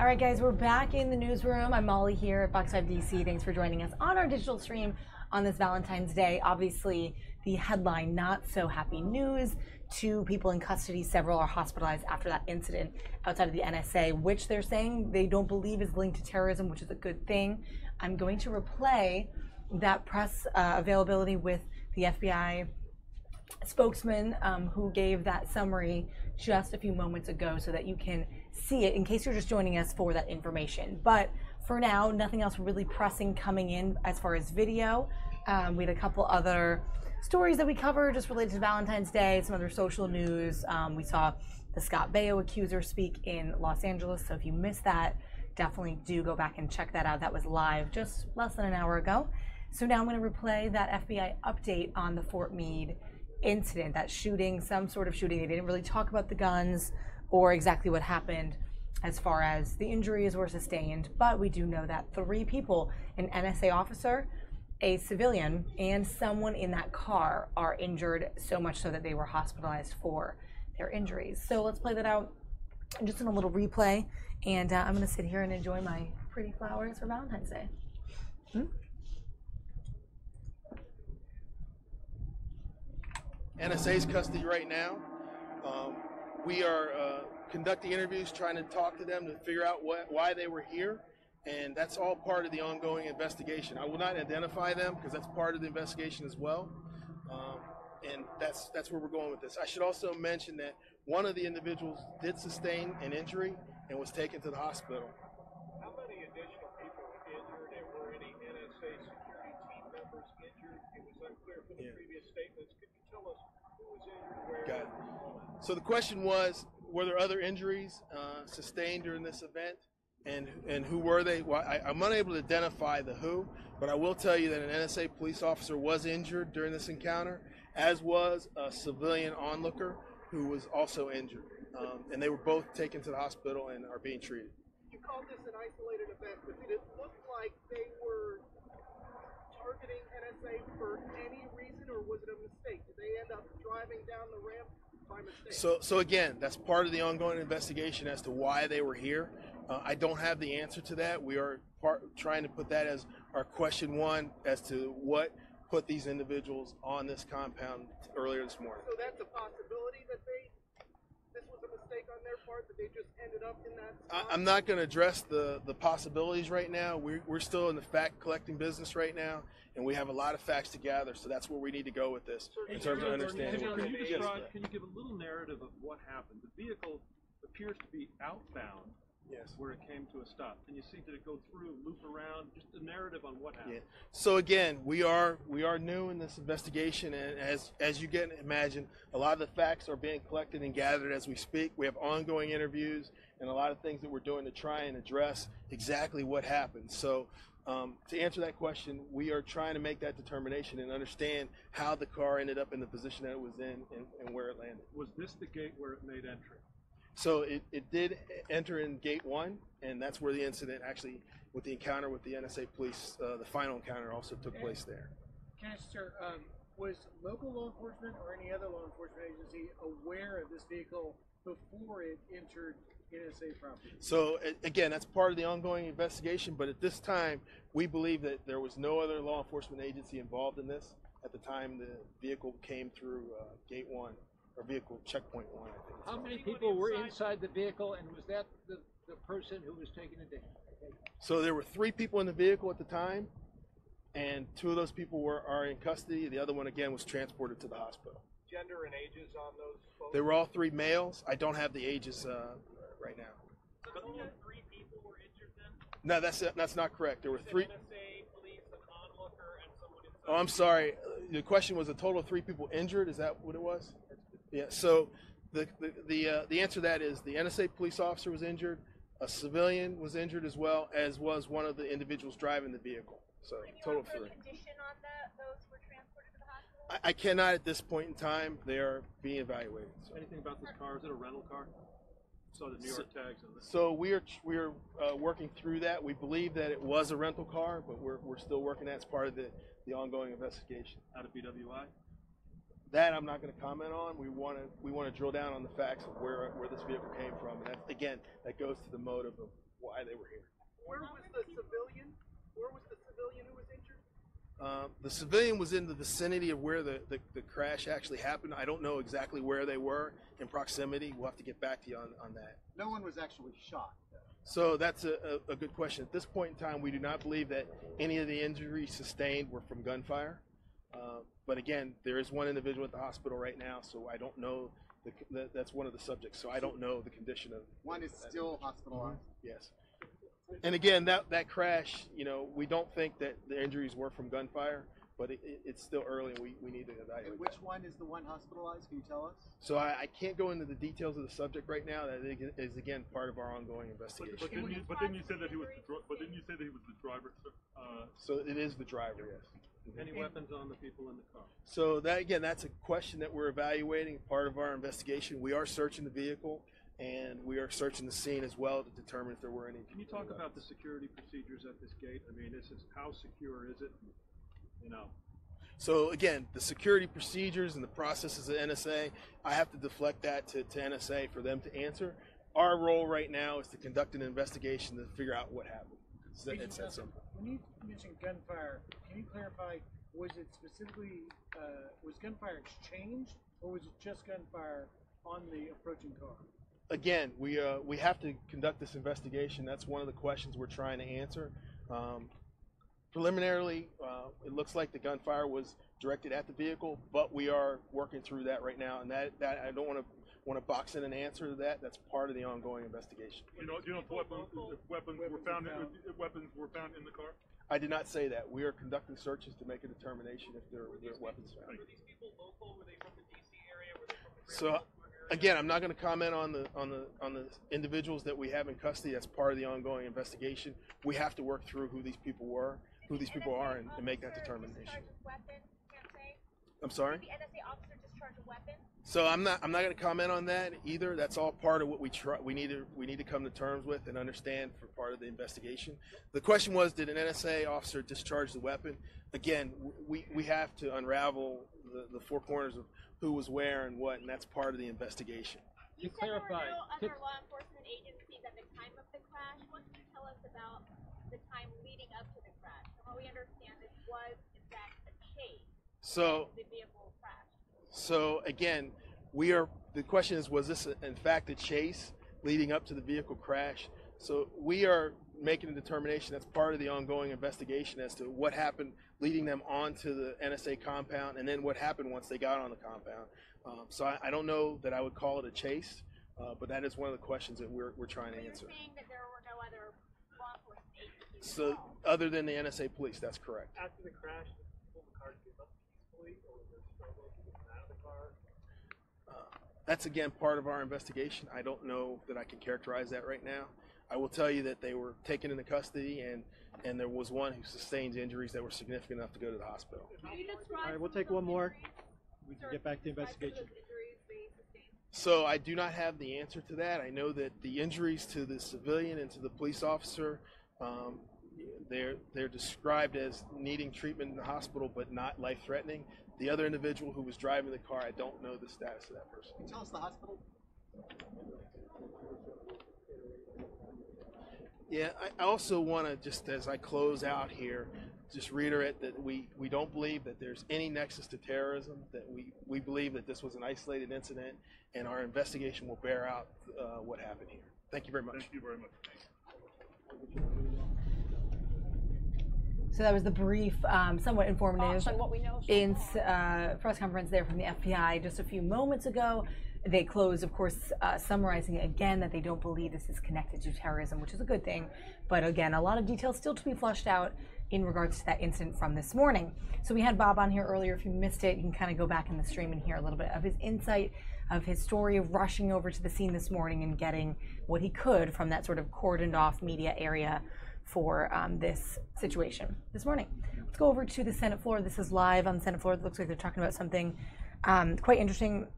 All right, guys, we're back in the newsroom. I'm Molly here at Fox 5 DC. Thanks for joining us on our digital stream on this Valentine's Day. Obviously, the headline, not so happy news. 2 people in custody, several are hospitalized after that incident outside of the NSA, which they're saying they don't believe is linked to terrorism, which is a good thing. I'm going to replay that press availability with the FBI spokesman who gave that summary just a few moments ago so that you can see it in case you're just joining us for that information. But for now, nothing else really pressing coming in as far as video. We had a couple other stories that we covered just related to Valentine's Day, some other social news. We saw the Scott Baio accuser speak in Los Angeles, so if you missed that, definitely do go back and check that out. That was live just less than an hour ago. So now I'm going to replay that FBI update on the Fort Meade incident, that shooting, some sort of shooting. They didn't really talk about the guns or exactly what happened as far as the injuries were sustained, but we do know that 3 people, an NSA officer, a civilian, and someone in that car are injured, so much so that they were hospitalized for their injuries. So let's play that out just in a little replay, and I'm going to sit here and enjoy my pretty flowers for Valentine's Day. NSA's custody right now. We are conducting interviews, trying to talk to them to figure out why they were here, and that's all part of the ongoing investigation. I will not identify them because that's part of the investigation as well, and that's where we're going with this. I should also mention that one of the individuals did sustain an injury and was taken to the hospital. How many additional people were injured, and were any NSA security team members injured? It was unclear from the previous statements. Could you tell us who was injured, where? Got it. So the question was, were there other injuries sustained during this event, and who were they? Well, I'm unable to identify the who, but I will tell you that an NSA police officer was injured during this encounter, as was a civilian onlooker who was also injured, and they were both taken to the hospital and are being treated. You called this an isolated event, but did it look like they were targeting NSA for any reason, or was it a mistake? Did they end up driving down the ramp by mistake? So again, that's part of the ongoing investigation as to why they were here. I don't have the answer to that. We are trying to put that as our question 1 as to what put these individuals on this compound earlier this morning. So that's a possibility that this was a mistake on their part, that they just ended up in that spot? I'm not going to address the possibilities right now. We're still in the fact collecting business right now, and we have a lot of facts to gather, so that's where we need to go with this in terms of understanding. Can you give a little narrative of what happened? The vehicle appears to be outbound. Yes. Where it came to a stop. Can you see, did it go through, loop around? Just a narrative on what happened. Yeah. So again, we are new in this investigation, and as you can imagine, a lot of the facts are being collected and gathered as we speak. We have ongoing interviews and a lot of things that we're doing to try and address exactly what happened. So to answer that question, we are trying to make that determination and understand how the car ended up in the position that it was in and where it landed. Was this the gate where it made entry? So it did enter in gate 1, and that's where the incident actually, with the encounter with the NSA police, the final encounter also took place there. Sir, was local law enforcement or any other law enforcement agency aware of this vehicle before it entered NSA property? So again, that's part of the ongoing investigation, but at this time, we believe that there was no other law enforcement agency involved in this at the time the vehicle came through gate 1. Or vehicle checkpoint 1, I think. How many people were inside the vehicle, and was that the person who was taken into? So there were 3 people in the vehicle at the time, and 2 of those people are in custody. The other one, again, was transported to the hospital. Gender and ages on those folks? They were all 3 males. I don't have the ages right now. But only 3 people were injured then? No, that's not correct. There were 3. NSA, police, an onlooker, and someone inside. Oh, I'm sorry. The question was a total of 3 people injured. Is that what it was? Yeah, so the answer to that is the NSA police officer was injured, a civilian was injured as well, as was one of the individuals driving the vehicle. So total of 3. Condition on those who were transported to the hospital? I cannot at this point in time. They are being evaluated. So. Anything about this car? Is it a rental car? Saw the New York tags on this. So we are working through that. We believe that it was a rental car, but we're still working that as part of the ongoing investigation. Out of BWI? That I'm not going to comment on. We want to drill down on the facts of where this vehicle came from, and that, again, that goes to the motive of why they were here. Where was the civilian? Where was the civilian who was injured? The civilian was in the vicinity of where the crash actually happened. I don't know exactly where they were in proximity. We'll have to get back to you on that. No one was actually shot. So that's a good question. At this point in time, we do not believe that any of the injuries sustained were from gunfire. But again, there is one individual at the hospital right now, so I don't know. That's one of the subjects, so I don't know the condition of. One is still hospitalized. Yes. And again, that crash, you know, we don't think that the injuries were from gunfire, but it's still early, and we need to evaluate. And which one is the one hospitalized? Can you tell us? So I can't go into the details of the subject right now. That is again part of our ongoing investigation. But didn't you say that he was the driver, sir? So it is the driver, yes. Any weapons on the people in the car? So that's a question that we're evaluating, part of our investigation. We are searching the vehicle, and we are searching the scene as well to determine if there were any. Can you talk about the security procedures at this gate? I mean, how secure is it? You know. So again, the security procedures and the processes of NSA, I have to deflect that to NSA for them to answer. Our role right now is to conduct an investigation to figure out what happened. It's that simple. When you mentioned gunfire, can you clarify, was it specifically, was gunfire exchanged, or was it just gunfire on the approaching car? Again, we have to conduct this investigation. That's one of the questions we're trying to answer. Preliminarily, it looks like the gunfire was directed at the vehicle, but we are working through that right now, and that I don't want to box in an answer to that. That's part of the ongoing investigation. You know if weapons were found in the car? I did not say that. We are conducting searches to make a determination if there are weapons found. Were these people local? Were they from the DC area? Were they from the So again, I'm not going to comment on the individuals that we have in custody. That's part of the ongoing investigation. We have to work through who these people were, who these people are, and make that determination. I'm sorry? Did the NSA officer discharge a weapon? So I'm not going to comment on that either. That's all part of what we need to come to terms with and understand for part of the investigation. The question was, did an NSA officer discharge the weapon? Again, we have to unravel the four corners of who was where and what, and that's part of the investigation. You said there were no other law enforcement agencies at the time of the crash. What can you tell us about the time leading up to the crash? From what we understand, this was in fact a chase. So the vehicle crashed. So again, the question is, was this in fact a chase leading up to the vehicle crash? So we are making a determination. That's part of the ongoing investigation as to what happened leading them onto the NSA compound, and then what happened once they got on the compound. So I don't know that I would call it a chase, but that is one of the questions that we're trying to answer. You're saying that there were no other law enforcement agencies So other than the NSA police, that's correct. After the crash, did people in the car give up peacefully, or was there a struggle to get them out of the car? That's again part of our investigation. I don't know that I can characterize that right now. I will tell you that they were taken into custody, and there was one who sustained injuries that were significant enough to go to the hospital. Can you describe All right, we'll take one more. We can get back to the investigation. So I do not have the answer to that. I know that the injuries to the civilian and to the police officer, they're described as needing treatment in the hospital, but not life-threatening. The other individual who was driving the car, I don't know the status of that person. Can you tell us the hospital? Yeah, I also want to, just as I close out here, just reiterate that we don't believe that there's any nexus to terrorism, that we believe that this was an isolated incident, and our investigation will bear out what happened here. Thank you very much. Thank you very much. So that was the brief, somewhat informative press conference there from the FBI just a few moments ago. They closed, of course, summarizing again that they don't believe this is connected to terrorism, which is a good thing. But again, a lot of details still to be flushed out in regards to that incident from this morning. So we had Bob on here earlier. If you missed it, you can kind of go back in the stream and hear a little bit of his insight, of his story of rushing over to the scene this morning and getting what he could from that sort of cordoned off media area for this situation this morning. Let's go over to the Senate floor. This is live on the Senate floor. It looks like they're talking about something quite interesting.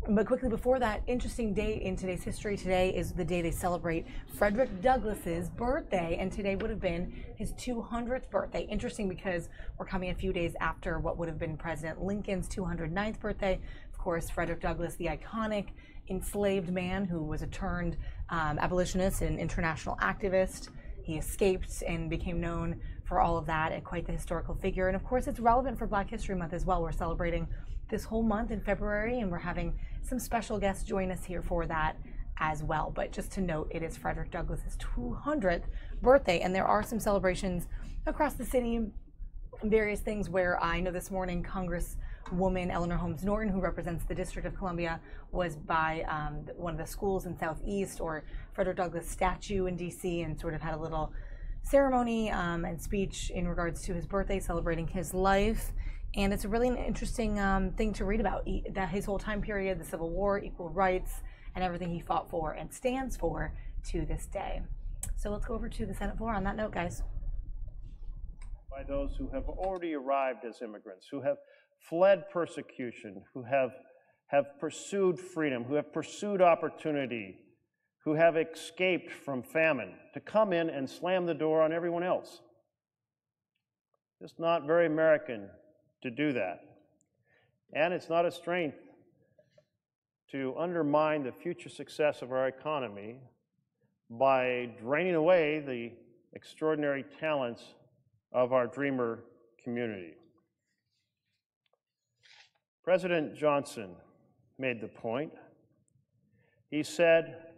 But quickly before that, interesting date in today's history. Today is the day they celebrate Frederick Douglass's birthday, and today would have been his 200th birthday. Interesting because we're coming a few days after what would have been President Lincoln's 209th birthday. Of course, Frederick Douglass, the iconic enslaved man who was a turned abolitionist and international activist. He escaped and became known for all of that, and quite the historical figure. And of course, it's relevant for Black History Month as well. We're celebrating this whole month in February, and we're having some special guests join us here for that as well. But just to note, it is Frederick Douglass's 200th birthday, and there are some celebrations across the city, various things where I know this morning Congresswoman Eleanor Holmes Norton, who represents the District of Columbia, was by one of the schools in Southeast, or Frederick Douglass statue in DC, and sort of had a little ceremony and speech in regards to his birthday, celebrating his life. And it's a really interesting thing to read about, that his whole time period, the Civil War, equal rights, and everything he fought for and stands for to this day. So let's go over to the Senate floor on that note, guys. By those who have already arrived as immigrants, who have fled persecution, who have pursued freedom, who have pursued opportunity, who have escaped from famine, to come in and slam the door on everyone else. It's not very American to do that. And it's not a strength to undermine the future success of our economy by draining away the extraordinary talents of our dreamer community. President Johnson made the point. He said,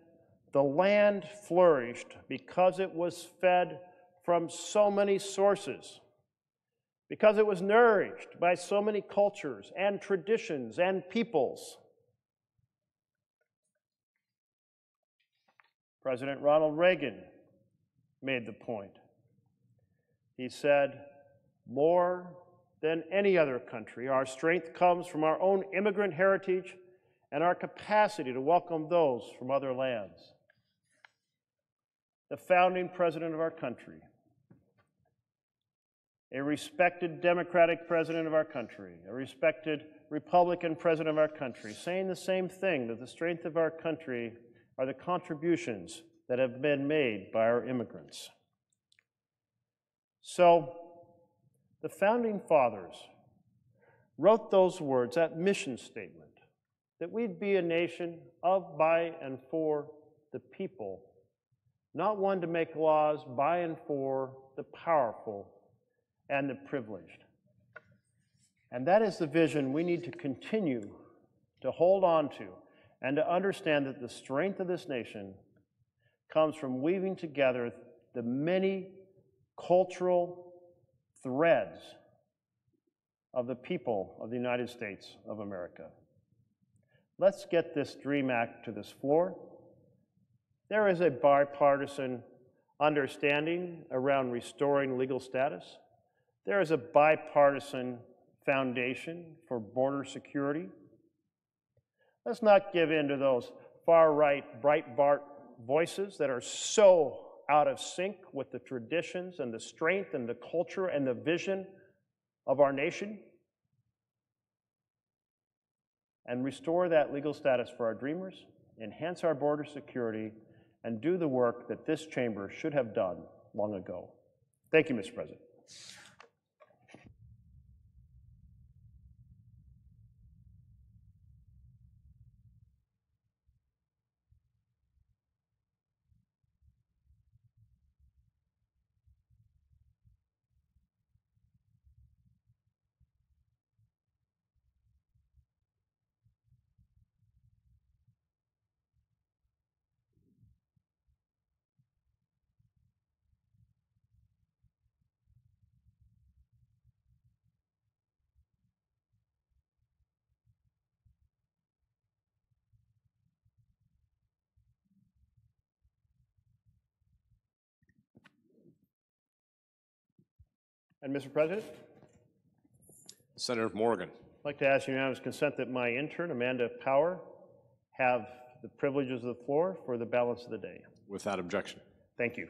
"The land flourished because it was fed from so many sources, because it was nourished by so many cultures and traditions and peoples." President Ronald Reagan made the point. He said, "More than any other country, our strength comes from our own immigrant heritage and our capacity to welcome those from other lands." The founding president of our country, a respected Democratic president of our country, a respected Republican president of our country, saying the same thing, that the strength of our country are the contributions that have been made by our immigrants. So, the Founding Fathers wrote those words, that mission statement, that we'd be a nation of, by, and for the people, not one to make laws by and for the powerful and the privileged. And that is the vision we need to continue to hold on to, and to understand that the strength of this nation comes from weaving together the many cultural threads of the people of the United States of America. Let's get this DREAM Act to this floor. There is a bipartisan understanding around restoring legal status. There is a bipartisan foundation for border security. Let's not give in to those far-right Breitbart voices that are so out of sync with the traditions and the strength and the culture and the vision of our nation, and restore that legal status for our dreamers, enhance our border security, and do the work that this chamber should have done long ago. Thank you, Mr. President. And Mr. President? Senator Morgan. I'd like to ask unanimous consent that my intern, Amanda Power, have the privileges of the floor for the balance of the day. Without objection. Thank you.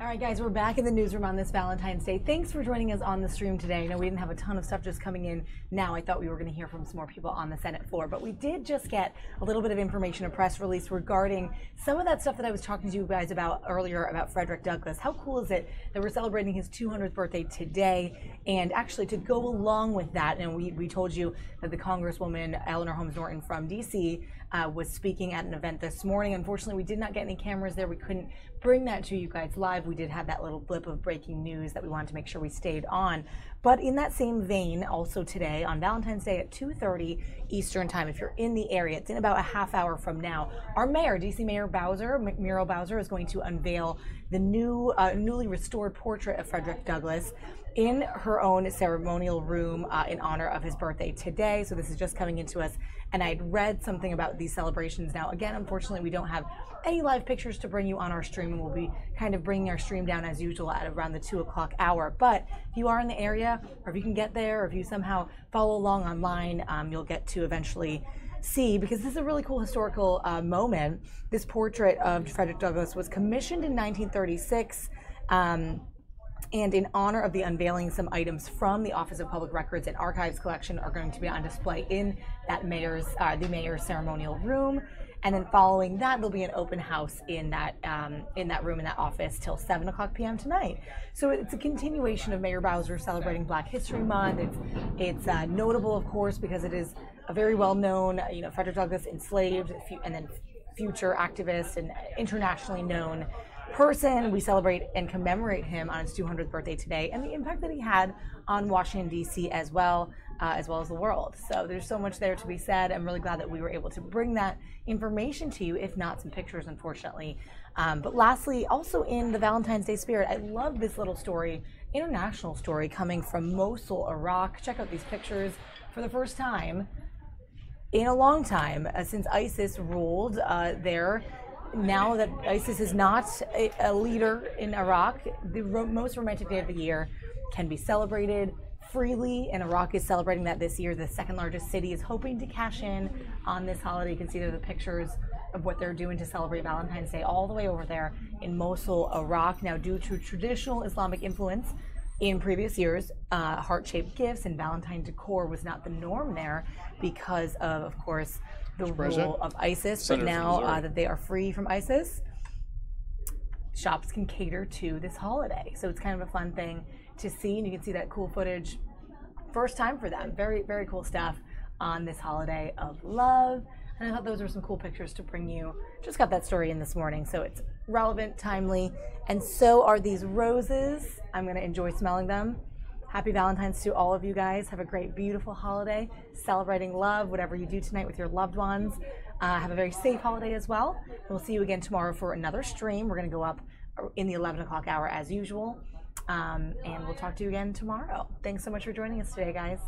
All right, guys, we're back in the newsroom on this Valentine's Day. Thanks for joining us on the stream today. I know we didn't have a ton of stuff just coming in now. I thought we were going to hear from some more people on the Senate floor, but we did just get a little bit of information, a press release regarding some of that stuff that I was talking to you guys about earlier about Frederick Douglass. How cool is it that we're celebrating his 200th birthday today? And actually, to go along with that, and we told you that the Congresswoman Eleanor Holmes Norton from D.C. Was speaking at an event this morning. Unfortunately, we did not get any cameras there. We couldn't bring that to you guys live. We did have that little blip of breaking news that we wanted to make sure we stayed on. But in that same vein, also today on Valentine's Day at 2:30 Eastern Time, if you're in the area, it's in about a half hour from now, our mayor, DC Mayor Bowser, Muriel Bowser, is going to unveil the newly restored portrait of Frederick Douglass in her own ceremonial room in honor of his birthday today. So this is just coming into us, and I'd read something about these celebrations. Now, again, unfortunately, we don't have any live pictures to bring you on our stream, and we'll be kind of bringing our stream down as usual at around the 2 o'clock hour. But if you are in the area, or if you can get there, or if you somehow follow along online, you'll get to eventually see, because this is a really cool historical moment. This portrait of Frederick Douglass was commissioned in 1936. And in honor of the unveiling, some items from the Office of Public Records and Archives collection are going to be on display in that the mayor's ceremonial room. And then following that, there'll be an open house in that room, in that office, till 7 o'clock p.m. tonight. So it's a continuation of Mayor Bowser celebrating Black History Month. It's notable, of course, because it is a very well-known, Frederick Douglass, enslaved, and then future activist and internationally known person. We celebrate and commemorate him on his 200th birthday today, and the impact that he had on Washington, D.C. as well as the world. So there's so much there to be said. I'm really glad that we were able to bring that information to you, if not some pictures, unfortunately. But lastly, also in the Valentine's Day spirit, I love this little story, international story, coming from Mosul, Iraq. Check out these pictures. For the first time in a long time, since ISIS ruled there. Now that ISIS is not a leader in Iraq, the most romantic day of the year can be celebrated freely, and Iraq is celebrating that this year. The second largest city is hoping to cash in on this holiday. You can see there the pictures of what they're doing to celebrate Valentine's Day all the way over there in Mosul, Iraq. Now, due to traditional Islamic influence in previous years, heart-shaped gifts and Valentine decor was not the norm there because of course, the rule of ISIS. But now that they are free from ISIS, shops can cater to this holiday. So it's kind of a fun thing to see, and you can see that cool footage. First time for them. Very, very cool stuff on this holiday of love. And I thought those were some cool pictures to bring you. Just got that story in this morning, so it's relevant, timely, and so are these roses. I'm going to enjoy smelling them. Happy Valentine's to all of you guys. Have a great, beautiful holiday, celebrating love, whatever you do tonight with your loved ones. Have a very safe holiday as well. We'll see you again tomorrow for another stream. We're going to go up in the 11 o'clock hour as usual. And we'll talk to you again tomorrow. Thanks so much for joining us today, guys.